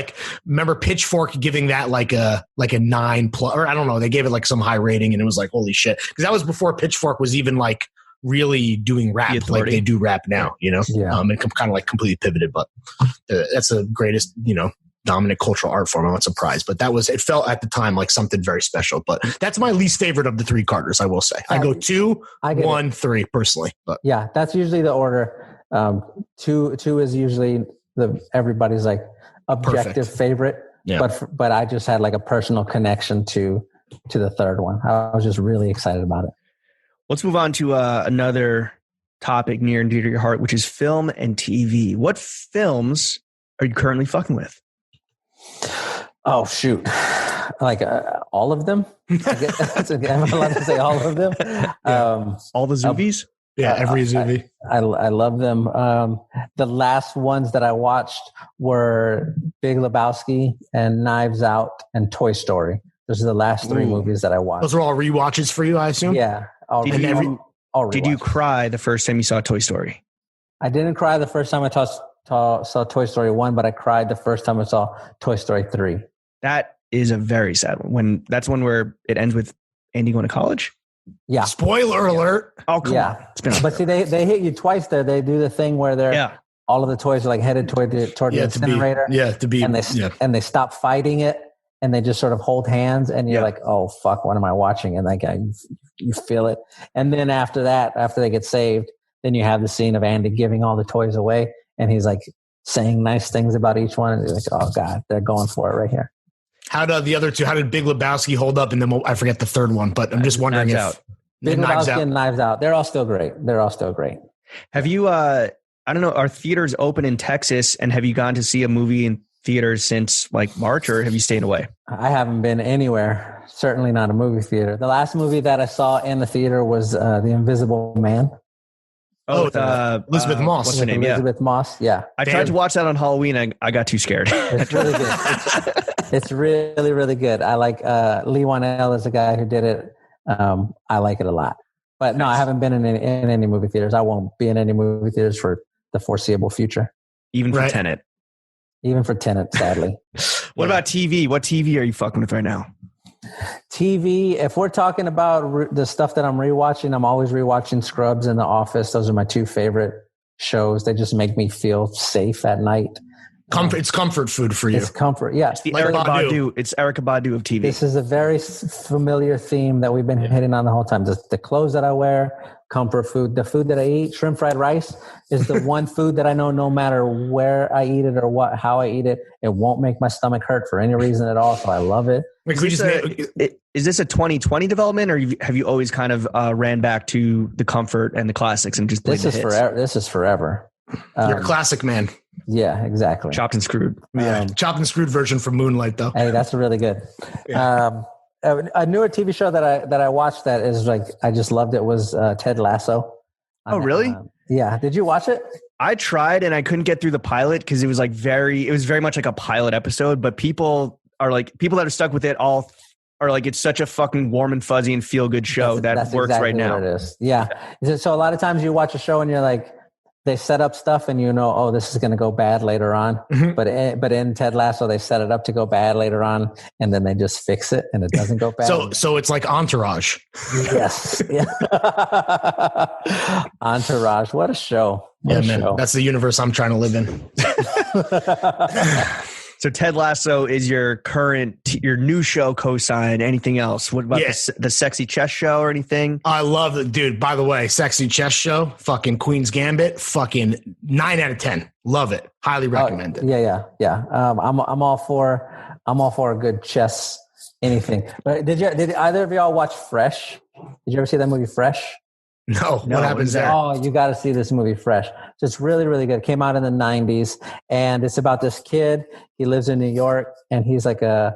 Pitchfork giving that like a 9+, or I don't know, they gave it like some high rating and it was like, holy shit. Because that was before Pitchfork was even like really doing rap like they do rap now, and kind of like completely pivoted. But that's the greatest, dominant cultural art form. I'm not surprised, but it felt at the time like something very special. But that's my least favorite of the 3 Carters, I will say. I go 2, 1, 3 personally. But yeah, that's usually the order. 2 is usually everybody's like objective favorite. Yeah. But I just had like a personal connection to the third one. I was just really excited about it. Let's move on to another topic near and dear to your heart, which is film and TV. What films are you currently fucking with? Oh shoot! Like all of them. Am I allowed to say all of them? All the Zoovies? Every Zoovie. I love them. The last ones that I watched were Big Lebowski and Knives Out and Toy Story. Those are the last three movies that I watched. Those are all rewatches for you, I assume? Yeah. Did you cry the first time you saw Toy Story? I didn't cry the first time I saw Toy Story 1, but I cried the first time I saw Toy Story 3. That is a very sad one. That's one where it ends with Andy going to college? Yeah. Spoiler alert. Oh, come on. But see, they hit you twice there. They do the thing where all of the toys are like headed toward the incinerator. And they stop fighting it and they just sort of hold hands and you're like, oh, fuck, what am I watching? And like you feel it. And then after that, after they get saved, then you have the scene of Andy giving all the toys away and he's like saying nice things about each one. And you're like, oh, God, they're going for it right here. How did the other two? How did Big Lebowski hold up? And then I forget the third one, but I'm just wondering Big Lebowski and Knives Out. They're all still great. Have you? I don't know. Are theaters open in Texas? And have you gone to see a movie in theaters since like March, or have you stayed away? I haven't been anywhere. Certainly not a movie theater. The last movie that I saw in the theater was The Invisible Man. Oh, with Elizabeth Moss. What's her name? Elizabeth Moss. Yeah. I tried to watch that on Halloween. I got too scared. It's really good. It's really, really good. I like Lee Wanell is the guy who did it. I like it a lot. But no, I haven't been in any movie theaters. I won't be in any movie theaters for the foreseeable future. Even for Tenet. Even for Tenet, sadly. What about TV? What TV are you fucking with right now? TV, if we're talking about the stuff that I'm rewatching, I'm always rewatching Scrubs and The Office. Those are my two favorite shows. They just make me feel safe at night. It's comfort food for you. It's comfort, yeah. It's Erykah Badu. It's Erykah Badu of TV. This is a very familiar theme that we've been hitting on the whole time. The clothes that I wear, comfort food. The food that I eat, shrimp fried rice, is the one food that I know no matter where I eat it or how I eat it, it won't make my stomach hurt for any reason at all. So I love it. Is this a 2020 development, or have you always kind of ran back to the comfort and the classics and just played the hits? This is forever. You're a classic man. Yeah, exactly. Chopped and screwed. Yeah, chopped and screwed version from Moonlight, though. Hey, that's really good. A newer TV show that I watched that is like I just loved it was Ted Lasso. Oh, really? Yeah. Did you watch it? I tried and I couldn't get through the pilot because it was very much like a pilot episode. But people that are stuck with it all are like, it's such a fucking warm and fuzzy and feel good show that's works exactly right now. What it is. Yeah. So a lot of times you watch a show and you're like, they set up stuff and you know, oh, this is going to go bad later on. Mm-hmm. But in Ted Lasso, they set it up to go bad later on, and then they just fix it, and it doesn't go bad. So it's like Entourage. Yes. Yeah. Entourage. What a show. What a show. That's the universe I'm trying to live in. So Ted Lasso is your new show co-sign. Anything else? What about the Sexy Chess Show or anything? I love it, dude. By the way, Sexy Chess Show, fucking Queen's Gambit, fucking 9 out of 10. Love it. Highly recommend it. Yeah. I'm all for a good chess anything. But did either of y'all watch Fresh? Did you ever see that movie Fresh? No, what happens there? Oh, you got to see this movie Fresh. So it's really, really good. It came out in the 90s, and it's about this kid. He lives in New York, and he's like a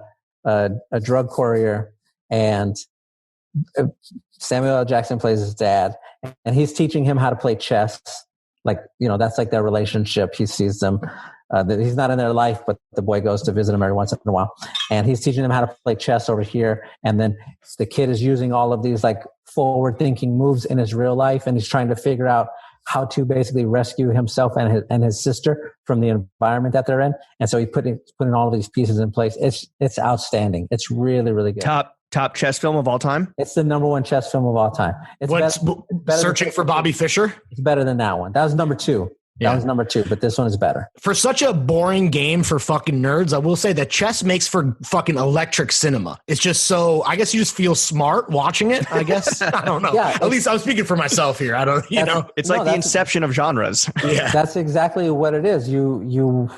drug courier, and Samuel L. Jackson plays his dad, and he's teaching him how to play chess. Like, you know, that's like their relationship. He sees them. He's not in their life, but the boy goes to visit him every once in a while. And he's teaching them how to play chess over here. And then the kid is using all of these like forward-thinking moves in his real life, and he's trying to figure out how to basically rescue himself and his sister from the environment that they're in. And so he's putting all of these pieces in place. It's outstanding. It's really, really good. Top chess film of all time? It's the number one chess film of all time. It's better Searching for Bobby Fischer? It's better than that one. That was number 2. That was number 2, but this one is better. For such a boring game for fucking nerds, I will say that chess makes for fucking electric cinema. It's just so, I guess you just feel smart watching it, I guess. I don't know. Yeah, at least I'm speaking for myself here. I don't, you know. It's like the inception of genres. Yeah. That's exactly what it is. You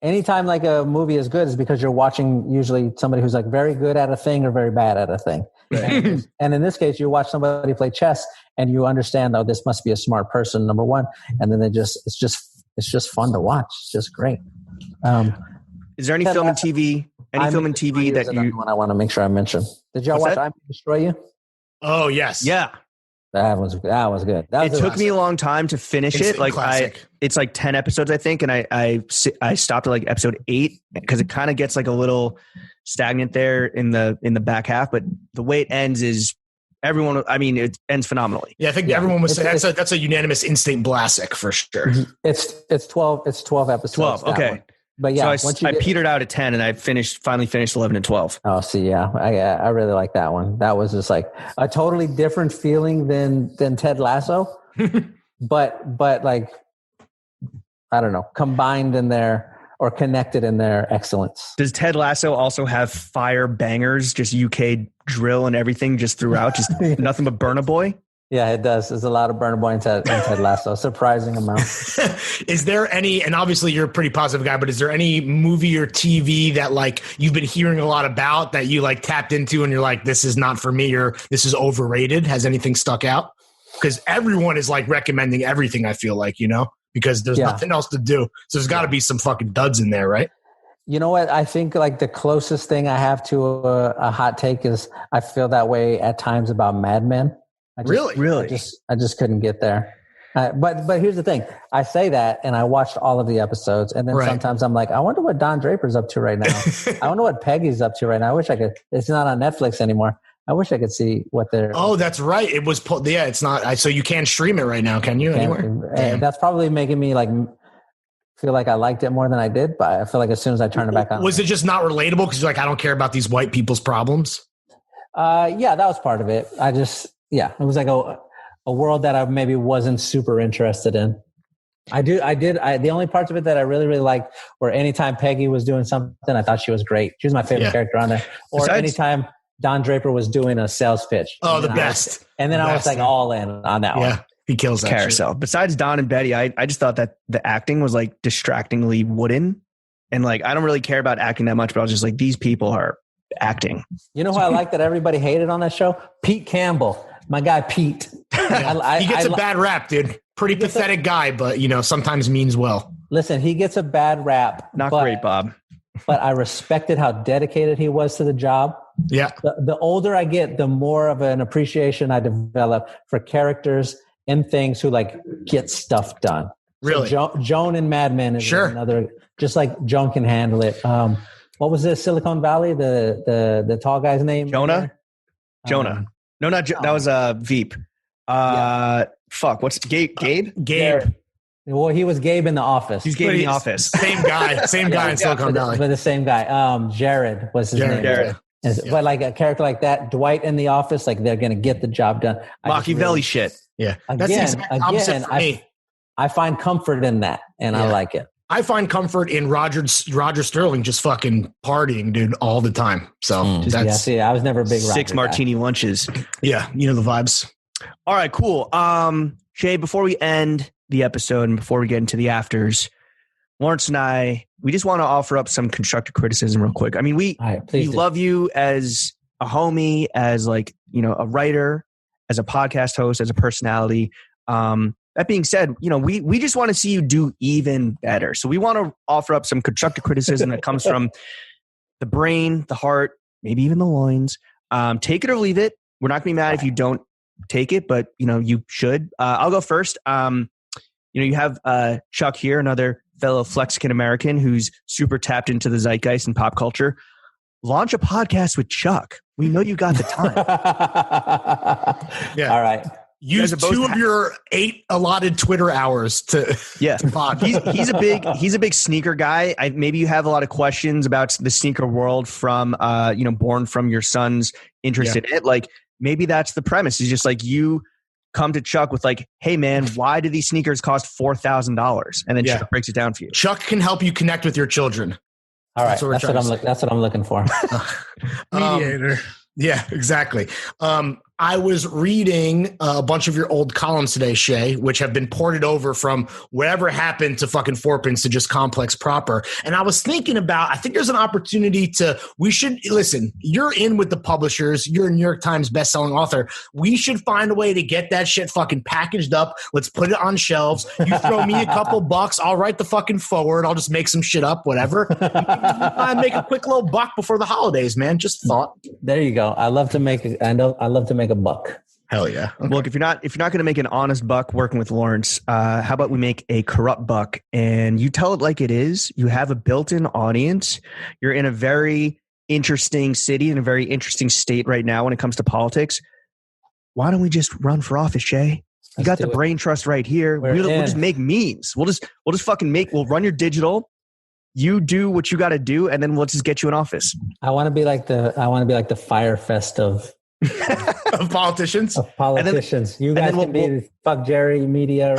anytime like a movie is good is because you're watching usually somebody who's like very good at a thing or very bad at a thing. And in this case, you watch somebody play chess and you understand, oh, this must be a smart person, number one. And then it's just fun to watch. It's just great. Is there any film and TV? Any film and TV that you? One I want to make sure I mention. Did y'all watch I May Destroy You? Oh yes, yeah. That was good. It took me a long time to finish it. Like it's like 10 episodes, I think, and I stopped at like episode 8 because it kind of gets like a little stagnant there in the back half. But the way it ends is everyone. I mean, it ends phenomenally. Yeah, I think everyone was saying that's a unanimous instant classic for sure. It's 12 episodes. 12. Okay. One. But yeah, so I petered out at 10 and I finally finished 11 and 12. Oh, see, yeah. I really like that one. That was just like a totally different feeling than Ted Lasso. but like, I don't know, combined in there or connected in their excellence. Does Ted Lasso also have fire bangers, just UK drill and everything just throughout, just nothing but Burna Boy? Yeah, it does. There's a lot of Burna Boy in Ted Lasso. Surprising amount. Is there any, and obviously you're a pretty positive guy, but is there any movie or TV that like you've been hearing a lot about that you like tapped into and you're like, this is not for me or this is overrated? Has anything stuck out? Because everyone is like recommending everything, I feel like, because there's nothing else to do. So there's got to be some fucking duds in there, right? You know what? I think like the closest thing I have to a hot take is I feel that way at times about Mad Men. Really? I just couldn't get there. But here's the thing. I say that and I watched all of the episodes. And then sometimes I'm like, I wonder what Don Draper's up to right now. I wonder what Peggy's up to right now. I wish I could. It's not on Netflix anymore. I wish I could see what they're. Oh, that's right. It was. Yeah, it's not. So you can't stream it right now, can you? Anywhere? And that's probably making me like feel like I liked it more than I did. But I feel like as soon as I turn it back on. Was it just not relatable? Because you're like, I don't care about these white people's problems. Yeah, that was part of it. Yeah, it was like a world that I maybe wasn't super interested in. The only parts of it that I really, really liked were anytime Peggy was doing something, I thought she was great. She was my favorite character on there. Or anytime Don Draper was doing a sales pitch. Oh, the best. And then I was like all in on that one. Yeah, he kills that carousel. Shit. Besides Don and Betty, I just thought that the acting was like distractingly wooden. And like, I don't really care about acting that much, but I was just like, these people are acting. You know who I like that everybody hated on that show? Pete Campbell. My guy Pete. He gets a bad rap, dude. Pretty pathetic guy, but sometimes means well. Listen, he gets a bad rap. Not great, Bob. But I respected how dedicated he was to the job. Yeah. The older I get, the more of an appreciation I develop for characters and things who like get stuff done. Really? So Joan in Mad Men is another, just like Joan can handle it. What was this? Silicon Valley, the tall guy's name? Jonah? No, not that was Veep. Fuck, what's Gabe? Gabe. Well, he was Gabe in The Office. He's Gabe in The Office. Same guy in Silicon Valley. But the same guy. Jared was his name. Jared. But like a character like that, Dwight in The Office, like they're going to get the job done. Machiavelli shit. Yeah. Again, I find comfort in that, and I like it. I find comfort in Roger Sterling just fucking partying, dude, all the time. So I was never a big Roger 6 martini lunches. Yeah, you know the vibes. All right, cool. Shea, before we end the episode and before we get into the afters, Lawrence and we just want to offer up some constructive criticism real quick. I mean, we love you as a homie, as like, a writer, as a podcast host, as a personality. That being said, we just want to see you do even better. So we want to offer up some constructive criticism that comes from the brain, the heart, maybe even the loins. Take it or leave it. We're not going to be mad if you don't take it, but you should. I'll go first. You have Chuck here, another fellow Flexican American who's super tapped into the zeitgeist and pop culture. Launch a podcast with Chuck. We know you got the time. Yeah. All right. Use 2 of your 8 allotted Twitter hours to pod. He's a big sneaker guy. Maybe you have a lot of questions about the sneaker world from born from your son's interest in it. Like maybe that's the premise. It's just like you come to Chuck with like, hey man, why do these sneakers cost $4,000? And then Chuck breaks it down for you. Chuck can help you connect with your children. All right, that's what I'm looking for. Mediator. Yeah, exactly. I was reading a bunch of your old columns today, Shea, which have been ported over from whatever happened to fucking Fourpence to just Complex proper. And I was thinking about, I think there's an opportunity listen, you're in with the publishers. You're a New York Times bestselling author. We should find a way to get that shit fucking packaged up. Let's put it on shelves. You throw me a couple bucks. I'll write the fucking forward. I'll just make some shit up, whatever. I make a quick little buck before the holidays, man. Just thought. There you go. I love to make a buck. Hell yeah. Okay. Look, if you're not going to make an honest buck working with Lawrence, how about we make a corrupt buck and you tell it like it is. You have a built-in audience. You're in a very interesting city, in a very interesting state right now when it comes to politics. Why don't we just run for office, Shea? You got the brain trust right here. We'll just make memes. We'll just we'll run your digital. You do what you got to do, and then we'll just get you in office. I want to be like the Fire Fest of politicians. You guys can be fuck Jerry media.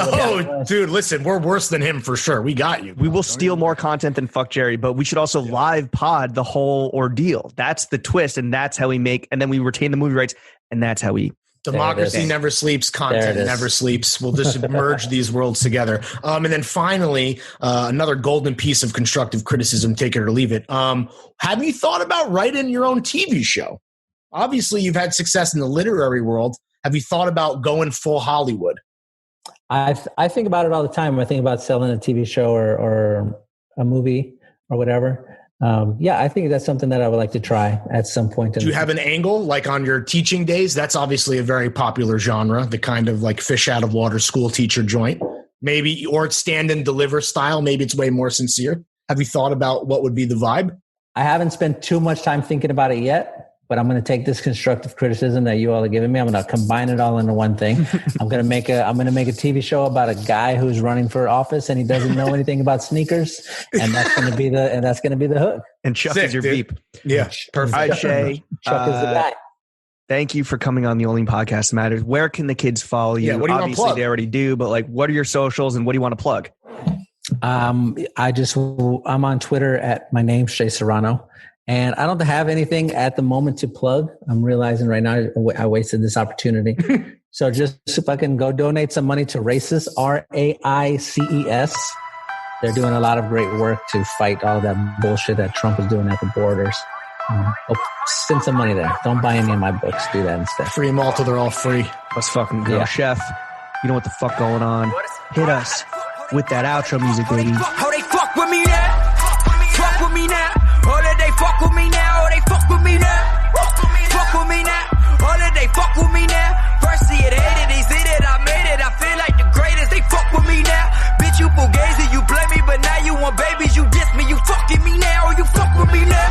Dude, listen, we're worse than him for sure. We got you. We will steal more content than fuck Jerry, but we should also live pod the whole ordeal. That's the twist, and that's how we make. And then we retain the movie rights, and that's how we. Democracy never sleeps. Content never sleeps. We'll just merge these worlds together. And then finally, another golden piece of constructive criticism, take it or leave it. Have you thought about writing your own TV show? Obviously, you've had success in the literary world. Have you thought about going full Hollywood? I think about it all the time. I think about selling a TV show or a movie or whatever. I think that's something that I would like to try at some point. Do you have an angle like on your teaching days? That's obviously a very popular genre, the kind of like fish out of water school teacher joint. Maybe, or it's stand and deliver style. Maybe it's way more sincere. Have you thought about what would be the vibe? I haven't spent too much time thinking about it yet, but I'm going to take this constructive criticism that you all are giving me. I'm going to combine it all into one thing. I'm going to make a TV show about a guy who's running for office and he doesn't know anything about sneakers, and that's going to be the hook. And Chuck is your beep. Yeah, perfect. All right, Shea. Chuck is the guy. Thank you for coming on The Only Podcast That Matters. Where can the kids follow you? Yeah, what do you Obviously, want to plug? They already do, but like, what are your socials and what do you want to plug? I'm on Twitter at my name, Shea Serrano. And I don't have anything at the moment to plug. I'm realizing right now I wasted this opportunity. So just if I can go donate some money to RAICES, RAICES. They're doing a lot of great work to fight all that bullshit that Trump is doing at the borders. Send some money there. Don't buy any of my books. Do that instead. Free them all till they're all free. Let's fucking go. Yeah. Chef, you know what the fuck going on. Hit us with that outro music, baby. Oh, they fuck with me now. Fuck with me now. Oh, they fuck with me now. Oh, they fuck with me now. Fuck with me now. Oh, they fuck with me now. First see it, hate it, they see it, I made it. I feel like the greatest. They fuck with me now. Bitch, you fugazi, you play me, but now you want babies. You diss me, you fucking me now. Oh, you fuck with me now.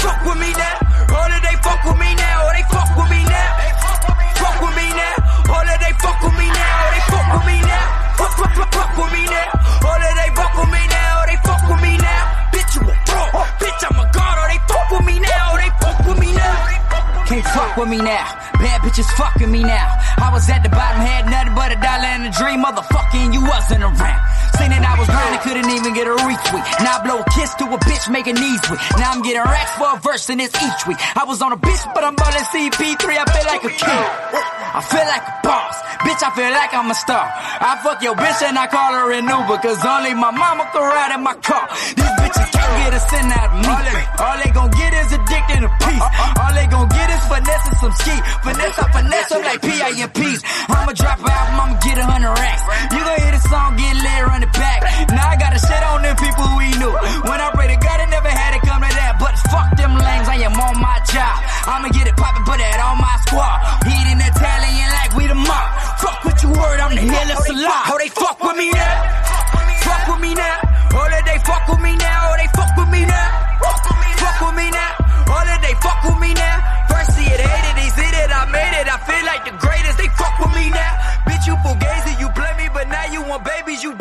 Fuck with me now. Oh, they fuck with me now. Oh, they fuck with me now. Fuck with me now. Oh, they fuck with me now. Oh, they fuck with me now. Fuck with me now. Oh, they fuck with me now. Oh, they fuck with me now. Bitch, you a bro. Bitch, I'm a god. Oh, they fuck with me now. Oh, they fuck with me now. Can't fuck with me now. Bad bitches fucking me now. I was at the bottom, had nothing but $1 and a dream. Motherfucking you wasn't around. Saying that I was grinding, couldn't even get a retweet. Now I blow a kiss to a bitch, making knees weak. Now I'm getting racks for a verse and it's each week. I was on a bitch, but I'm ballin' CP3. I feel like a king. I feel like a boss. Bitch, I feel like I'm a star. I fuck your bitch and I call her an Uber, cause only my mama can ride in my car. These bitches can't get a cent out of me. All they gon' get is a dick and a piece. All they gon' get is finesse and some ski. Finesse, I finesse them like P.I.M.P's. I'ma drop an album, I'ma get 100 racks. You gon' hear the song, get lit, run it back. Now I gotta shit on them people we knew. When I pray to God, I never had it come to that. But fuck them lames, I am on my job. I'ma get it poppin', put that on my squad. Heat in Italian like we the mob. Fuck what you heard, I'm the hillest alive. Oh, they fuck with me now. Fuck with me now. Oh, they fuck with me now. Oh, they fuck with me now. Fuck with me now. Oh, they fuck with me now. First see it, hate it, they see it, I made it. I feel like the greatest. They fuck with me now. Bitch, you fugazi, you play me, but now you want babies, you